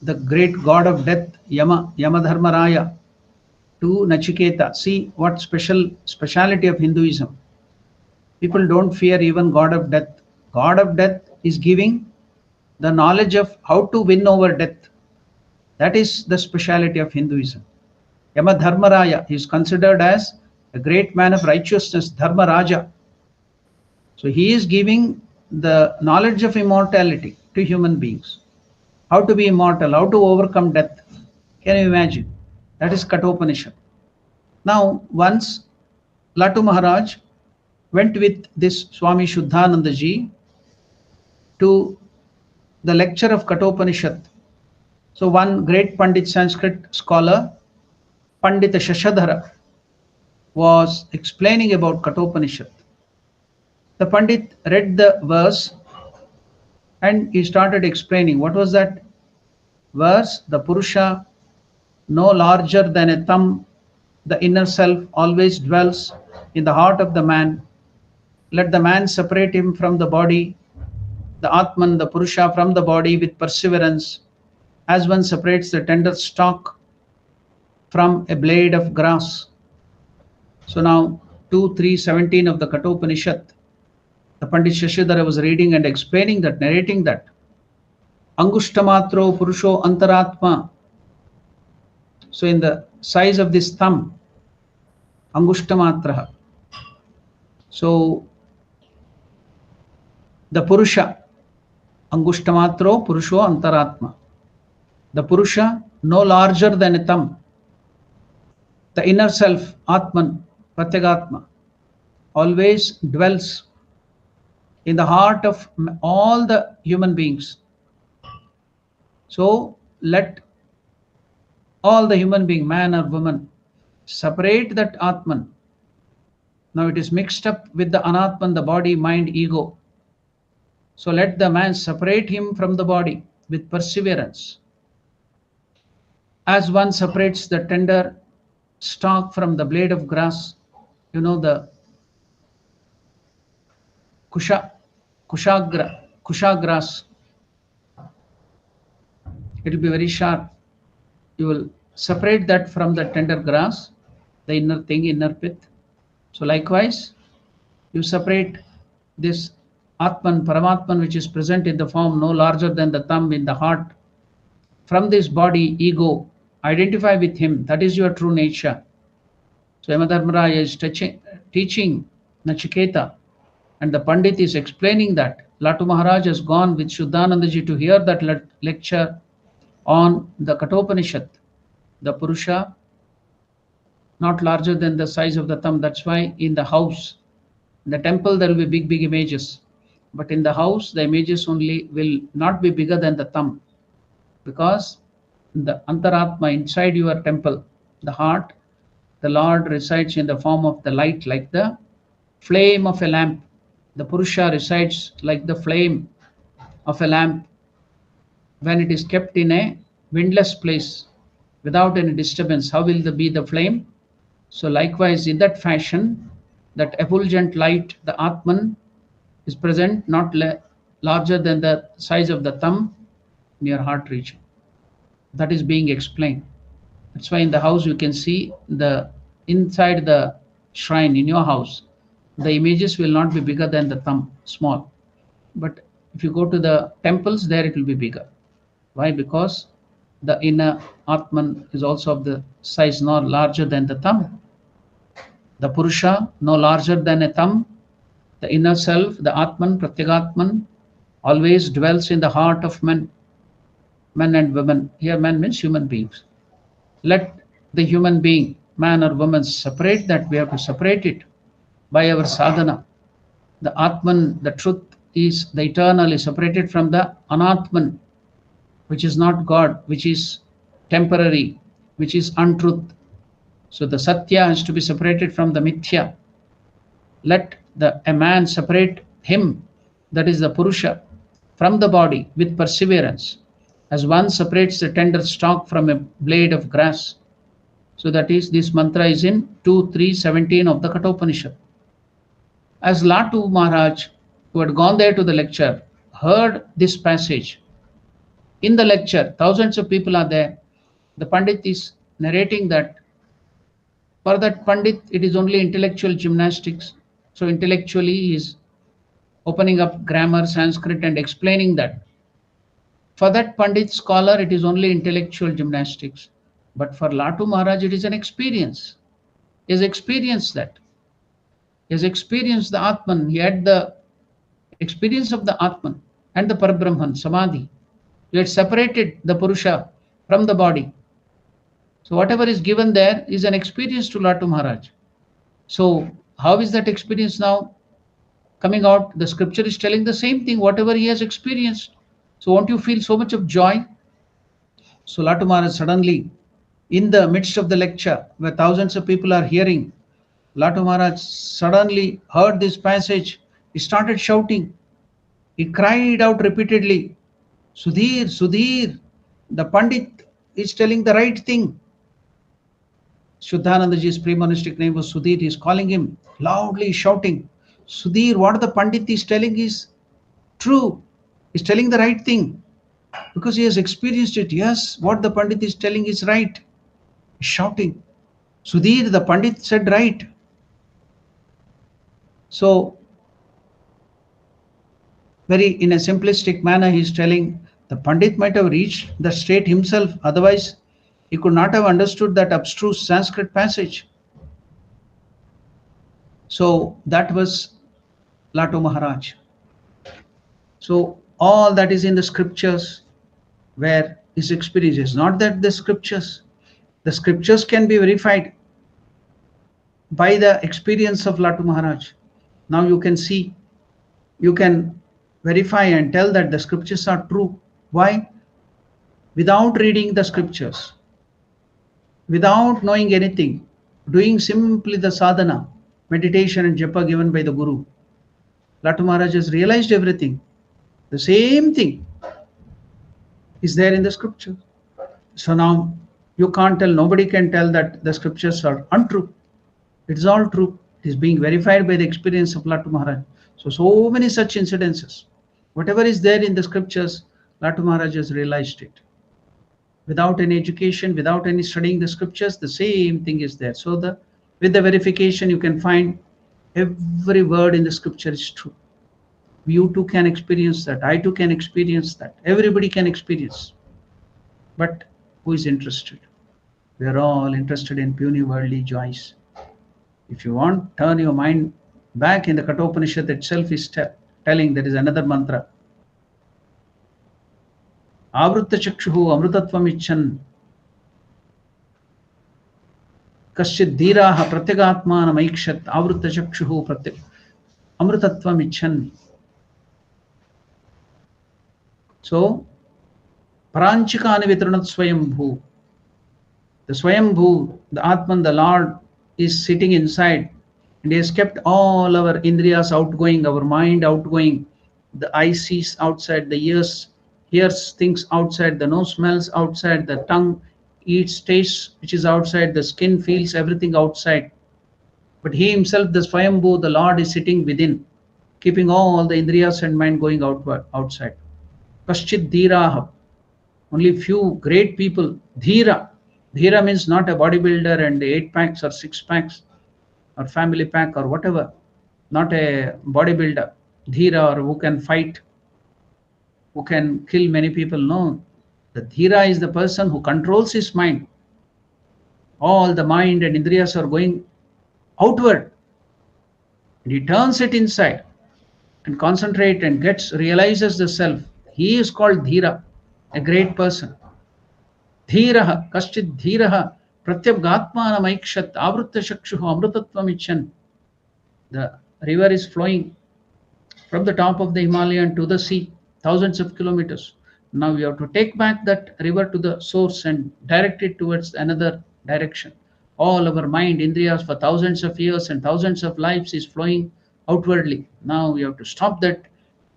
the great god of death, Yama Dharmaraya, to Nachiketa. See what speciality of Hinduism. People don't fear even god of death. God of death is giving the knowledge of how to win over death. That is the speciality of Hinduism. Yama Dharmaraya is considered as a great man of righteousness, Dharmaraja. So he is giving the knowledge of immortality to human beings. How to be immortal, how to overcome death. Can you imagine? That is Kathopanishad. Now, once Latu Maharaj went with this Swami Shuddhananda ji to the lecture of Kathopanishad. So one great Pandit Sanskrit scholar, Pandit Shashadhara, was explaining about Kathopanishad. The Pandit read the verse and he started explaining. What was that verse? The Purusha, no larger than a thumb, the inner self always dwells in the heart of the man. Let the man separate him from the body, the Atman, the Purusha from the body with perseverance, as one separates the tender stalk from a blade of grass. So now 2.3.17 of the Kathopanishad, the Pandit Shashidhara was reading and explaining that, narrating that. Angushtamatro Purusho Antaratma. So in the size of this thumb, Angushtamatra. So the Purusha, Angushtamatro Purusho Antaratma. The Purusha, no larger than a thumb. The inner self, Atman, Pratyagatma, always dwells in the heart of all the human beings. So let all the human being, man or woman, separate that Atman. Now it is mixed up with the Anatman, the body, mind, ego. So let the man separate him from the body with perseverance. As one separates the tender stalk from the blade of grass, you know, the kusha grass. It will be very sharp. You will separate that from the tender grass, the inner thing, inner pith. So likewise, you separate this Atman, Paramatman, which is present in the form no larger than the thumb in the heart, from this body, ego. Identify with him. That is your true nature. So Yamadharmaraya is teaching Nachiketa, and the Pandit is explaining that. Latu Maharaj has gone with Shuddhanandaji to hear that lecture on the Kathopanishad. The Purusha not larger than the size of the thumb. That's why in the house, the temple, there will be big, big images. But in the house, the images only will not be bigger than the thumb. Because the Antaratma inside your temple, the heart, the Lord resides in the form of the light, like the flame of a lamp. The Purusha resides like the flame of a lamp when it is kept in a windless place without any disturbance. How will there be the flame? So likewise, in that fashion, that effulgent light, the Atman, is present, not larger than the size of the thumb in your heart region. That is being explained. That's why in the house you can see the inside the shrine in your house, the images will not be bigger than the thumb, small. But if you go to the temples, there it will be bigger. Why? Because the inner Atman is also of the size not larger than the thumb. The Purusha no larger than a thumb. The inner self, the Atman, Pratyagatman, always dwells in the heart of men and women. Here men means human beings. Let the human being, man or woman, separate that. We have to separate it by our sadhana. The Atman, the truth, is the eternal, is separated from the Anatman, which is not God, which is temporary, which is untruth. So the Satya has to be separated from the Mithya. Let a man separate him, that is the Purusha, from the body with perseverance, as one separates the tender stalk from a blade of grass. So that is, this mantra is in 2.3.17 of the Kathopanishad. As Latu Maharaj, who had gone there to the lecture, heard this passage. In the lecture, thousands of people are there. The Pandit is narrating that for that Pandit, it is only intellectual gymnastics. So intellectually, he is opening up grammar, Sanskrit, and explaining that. For that Pandit scholar, it is only intellectual gymnastics. But for Latu Maharaj, it is an experience. He has experienced that. He has experienced the Atman. He had the experience of the Atman and the Parabrahman, Samadhi. He had separated the Purusha from the body. So whatever is given there is an experience to Latu Maharaj. So how is that experience now coming out? The scripture is telling the same thing, whatever he has experienced. So won't you feel so much of joy? So Latu Maharaj suddenly, in the midst of the lecture, where thousands of people are hearing, Latu Maharaj suddenly heard this passage. He started shouting. He cried out repeatedly, Sudhir, Sudhir, the Pandit is telling the right thing. Shuddhanandaji's pre-monastic name was Sudhir. He is calling him, loudly shouting, Sudhir, what the Pandit is telling is true. He's telling the right thing. Because he has experienced it. Yes, what the Pandit is telling is right. He's shouting, Sudhir, the Pandit said right. So, very in a simplistic manner, he is telling the Pandit might have reached the state himself. Otherwise, he could not have understood that abstruse Sanskrit passage. So that was Latu Maharaj. So all that is in the scriptures where his experience is not that the scriptures can be verified by the experience of Latu Maharaj. Now you can see, you can verify and tell that the scriptures are true. Why? Without reading the scriptures, without knowing anything, doing simply the sadhana, meditation and japa given by the Guru, Latu Maharaj has realized everything. The same thing is there in the scripture. So now you can't tell, nobody can tell that the scriptures are untrue. It is all true. It is being verified by the experience of Latu Maharaj. So many such incidences. Whatever is there in the scriptures, Latu Maharaj has realized it. Without any education, without any studying the scriptures, the same thing is there. So with the verification, you can find every word in the scripture is true. You too can experience that. I too can experience that. Everybody can experience. But who is interested? We are all interested in puny worldly joys. If you want, turn your mind back in the Kathopanishad itself is telling there is another mantra. Avrutta chakshuhu amrutatvam icchan kaschid dhiraha pratyagatmanam aikshat avrutta chakshuhu amrutatvam icchan. So, paranchikani vitranat swayambhu. The swayambhu, the Atman, the Lord, is sitting inside, and He has kept all our indriyas outgoing, our mind outgoing. The eye sees outside, the ears hears things outside, the nose smells outside, the tongue eats, tastes which is outside, the skin feels everything outside. But He Himself, the Swayambhu, the Lord, is sitting within, keeping all the indriyas and mind going outward, outside. Kaschid dhiraha. Only few great people. Dhira. Dhira means not a bodybuilder and 8 packs or 6 packs or family pack or whatever. Not a bodybuilder. Dhira, or who can fight, who can kill many people. No. The Dhira is the person who controls his mind. All the mind and indriyas are going outward. And he turns it inside and concentrates and realizes the self. He is called Dhira, a great person. Dhiraha, kaschid dhiraha, pratyabgatmanam aikshat, avrutta chakshuhu amrutatvam icchan. The river is flowing from the top of the Himalayan to the sea, thousands of kilometers. Now we have to take back that river to the source and direct it towards another direction. All our mind, indriyas for thousands of years and thousands of lives is flowing outwardly. Now we have to stop that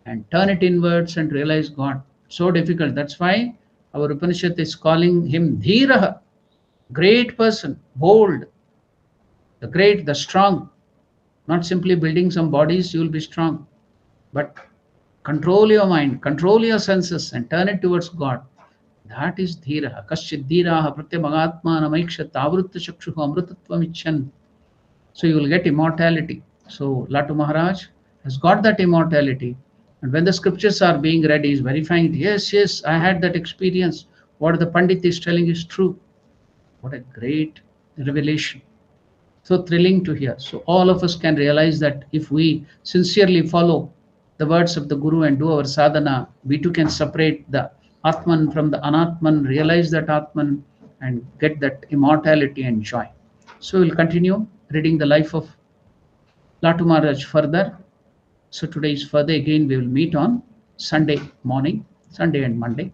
and turn it inwards and realize God. So difficult. That's why our Upanishad is calling him Dhiraha, great person, bold, the great, the strong. Not simply building some bodies, you will be strong. But control your mind, control your senses and turn it towards God. That is Dhiraha. Kaschid Dhiraha pratyamagatmanam aikshat avrutta chakshuhu amrutatvam icchan. So you will get immortality. So Latu Maharaj has got that immortality. And when the scriptures are being read, he is verifying, yes, I had that experience. What the Pandit is telling is true. What a great revelation. So thrilling to hear. So all of us can realize that if we sincerely follow the words of the Guru and do our sadhana, we too can separate the Atman from the Anatman, realize that Atman and get that immortality and joy. So we'll continue reading the life of Latu Maharaj further. So today is further. Again, we will meet on Sunday morning, Sunday and Monday.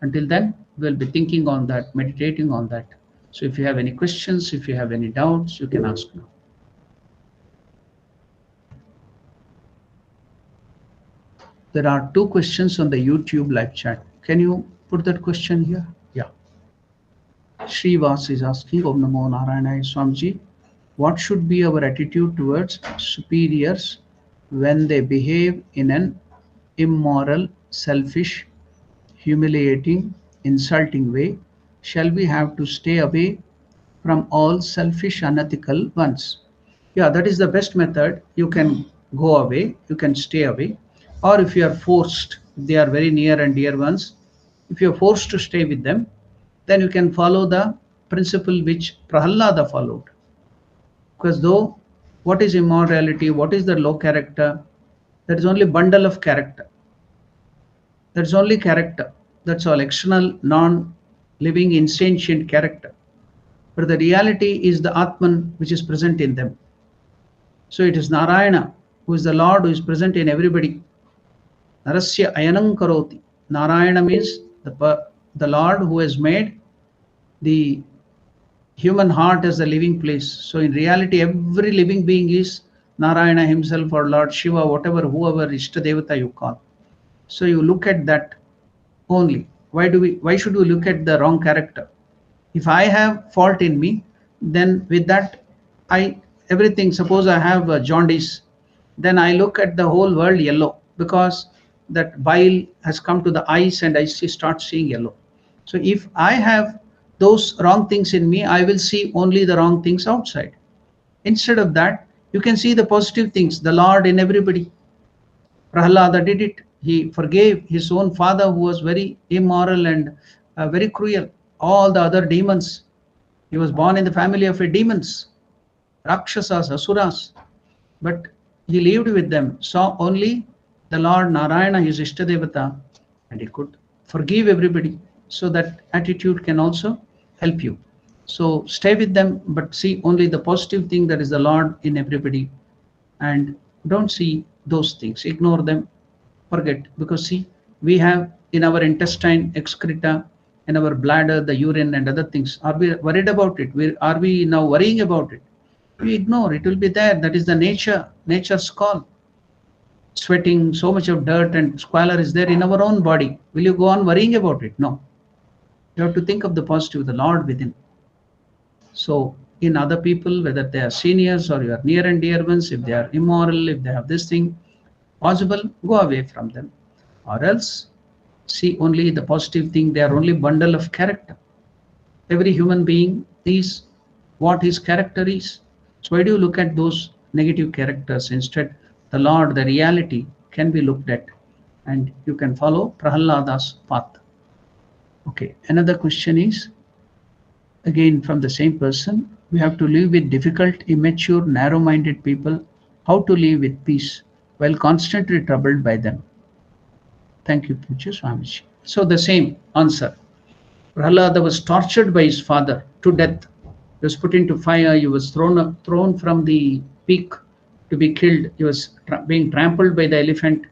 Until then, we'll be thinking on that, meditating on that. So if you have any questions, if you have any doubts, you can ask now. There are 2 questions on the YouTube live chat. Can you put that question here? Yeah. Sri Vas is asking, Om Namo Narayana Swamiji, what should be our attitude towards superiors when they behave in an immoral, selfish, humiliating, insulting way? Shall we have to stay away from all selfish, unethical ones? Yeah, that is the best method. You can go away, you can stay away. Or if you are forced, they are very near and dear ones, if you are forced to stay with them, then you can follow the principle which Prahalada followed. Because though, what is immorality? What is the low character? That is only bundle of character. That's only character. That's all external, non-living, insentient character. But the reality is the Atman which is present in them. So it is Narayana who is the Lord who is present in everybody. Narasya ayanam karoti. Narayana means the Lord who has made the human heart as a living place. So in reality, every living being is Narayana himself or Lord Shiva, whatever, whoever Ishtadevata you call. So you look at that only. Why should we look at the wrong character? If I have fault in me, then with that, everything, suppose I have jaundice, then I look at the whole world yellow because that bile has come to the eyes and I start seeing yellow. So if I have those wrong things in me, I will see only the wrong things outside. Instead of that, you can see the positive things, the Lord in everybody. Prahalada did it. He forgave his own father who was very immoral and very cruel. All the other demons. He was born in the family of demons, Rakshasas, Asuras. But he lived with them, saw only The Lord Narayana is Ishtadevata, and he could forgive everybody. So that attitude can also help you. So stay with them, but see only the positive thing, that is the Lord in everybody, and don't see those things. Ignore them, forget. Because see, we have in our intestine excreta, in our bladder, the urine and other things. Are we worried about it? Are we now worrying about it? We ignore. It will be there. That is the nature's call. Sweating, so much of dirt and squalor is there in our own body. Will you go on worrying about it? No. You have to think of the positive, the Lord within. So in other people, whether they are seniors or your near and dear ones, if they are immoral, if they have this thing, possible, go away from them. Or else see only the positive thing. They are only bundle of character. Every human being is what his character is. So why do you look at those negative characters? Instead, the Lord, the reality can be looked at, and you can follow Prahalada's path. Okay, another question is, again from the same person. We have to live with difficult, immature, narrow-minded people. How to live with peace while constantly troubled by them? Thank you, Puja Swamiji. So the same answer. Prahlada was tortured by his father to death. He was put into fire. He was thrown from the peak to be killed. He was being trampled by the elephant.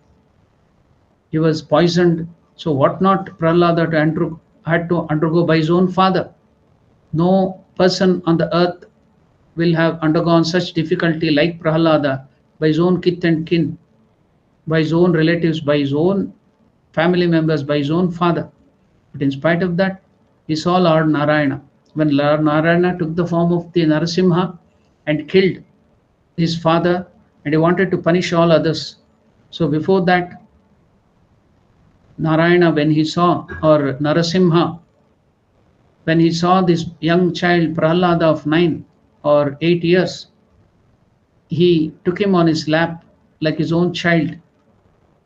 He was poisoned. So what not Prahlada had to undergo by his own father. No person on the earth will have undergone such difficulty like Prahlada by his own kith and kin, by his own relatives, by his own family members, by his own father. But in spite of that, he saw Lord Narayana. When Lord Narayana took the form of the Narasimha and killed his father, and he wanted to punish all others. So before that, Narayana, when he saw, or Narasimha, when he saw this young child Prahlada of 9 or 8 years, he took him on his lap like his own child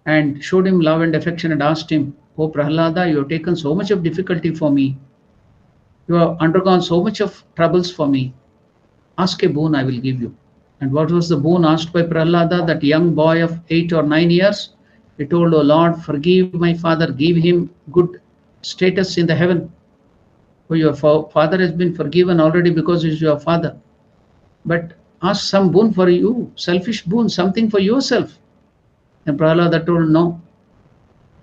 and showed him love and affection and asked him, "Oh Prahlada, you have taken so much of difficulty for me. You have undergone so much of troubles for me. Ask a boon, I will give you." And what was the boon asked by Prahlada, that young boy of 8 or 9 years? He told, "Oh Lord, forgive my father, give him good status in the heaven. Oh, your father has been forgiven already because he is your father. But ask some boon for you, selfish boon, something for yourself." And Prahlada told, "No,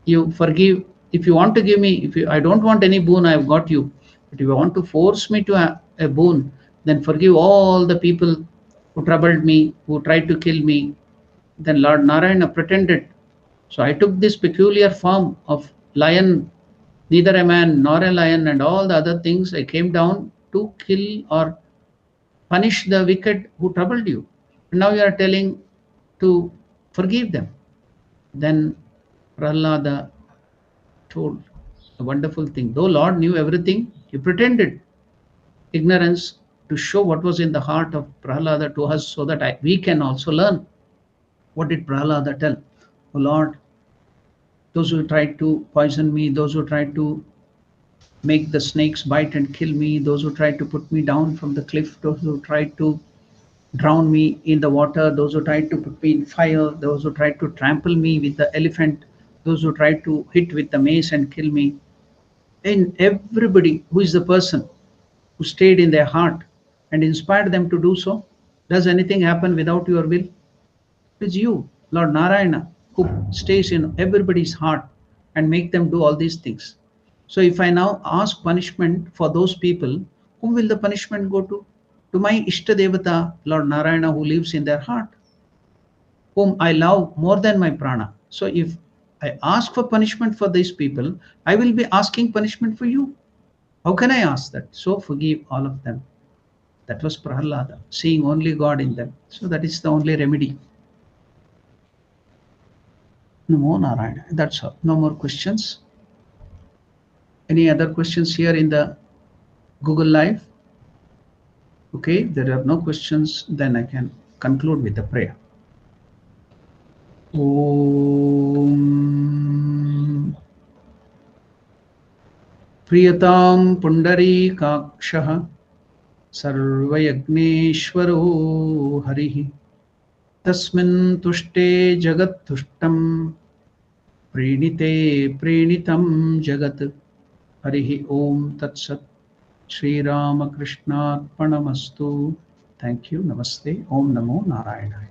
you forgive. If you want to give me, I don't want any boon, I have got you. But if you want to force me to a boon, then forgive all the people who troubled me, who tried to kill me." Then Lord Narayana pretended. So I took this peculiar form of lion, neither a man nor a lion, and all the other things. I came down to kill or punish the wicked who troubled you. And now you are telling to forgive them. Then Prahlada told a wonderful thing. Though Lord knew everything, he pretended ignorance to show what was in the heart of Prahlada to us, so that we can also learn. What did Prahlada tell? "Oh Lord, those who tried to poison me, those who tried to make the snakes bite and kill me, those who tried to put me down from the cliff, those who tried to drown me in the water, those who tried to put me in fire, those who tried to trample me with the elephant, those who tried to hit with the mace and kill me, and everybody who is the person who stayed in their heart and inspired them to do so. Does anything happen without your will? It is you, Lord Narayana, who stays in everybody's heart and make them do all these things. So if I now ask punishment for those people, whom will the punishment go to? To my Ishtadevata, Lord Narayana, who lives in their heart, whom I love more than my prana. So if I ask for punishment for these people, I will be asking punishment for you. How can I ask that? So forgive all of them. That was Prahlada, seeing only God in them. So that is the only remedy. Namo Narayana. That's all. No more questions. Any other questions here in the Google Live? Okay, there are no questions. Then I can conclude with the prayer. Om Priyatam Pundarikakshaha Sarvayagneshwaro Harihi तस्मिन् तुष्टे जगत्तुष्टं प्रीणिते प्रीणितं जगत्। हरिः ओम तत्सत्। श्रीरामकृष्णार्पणमस्तु। Thank you. नमस्ते। ओम नमो नारायणाय।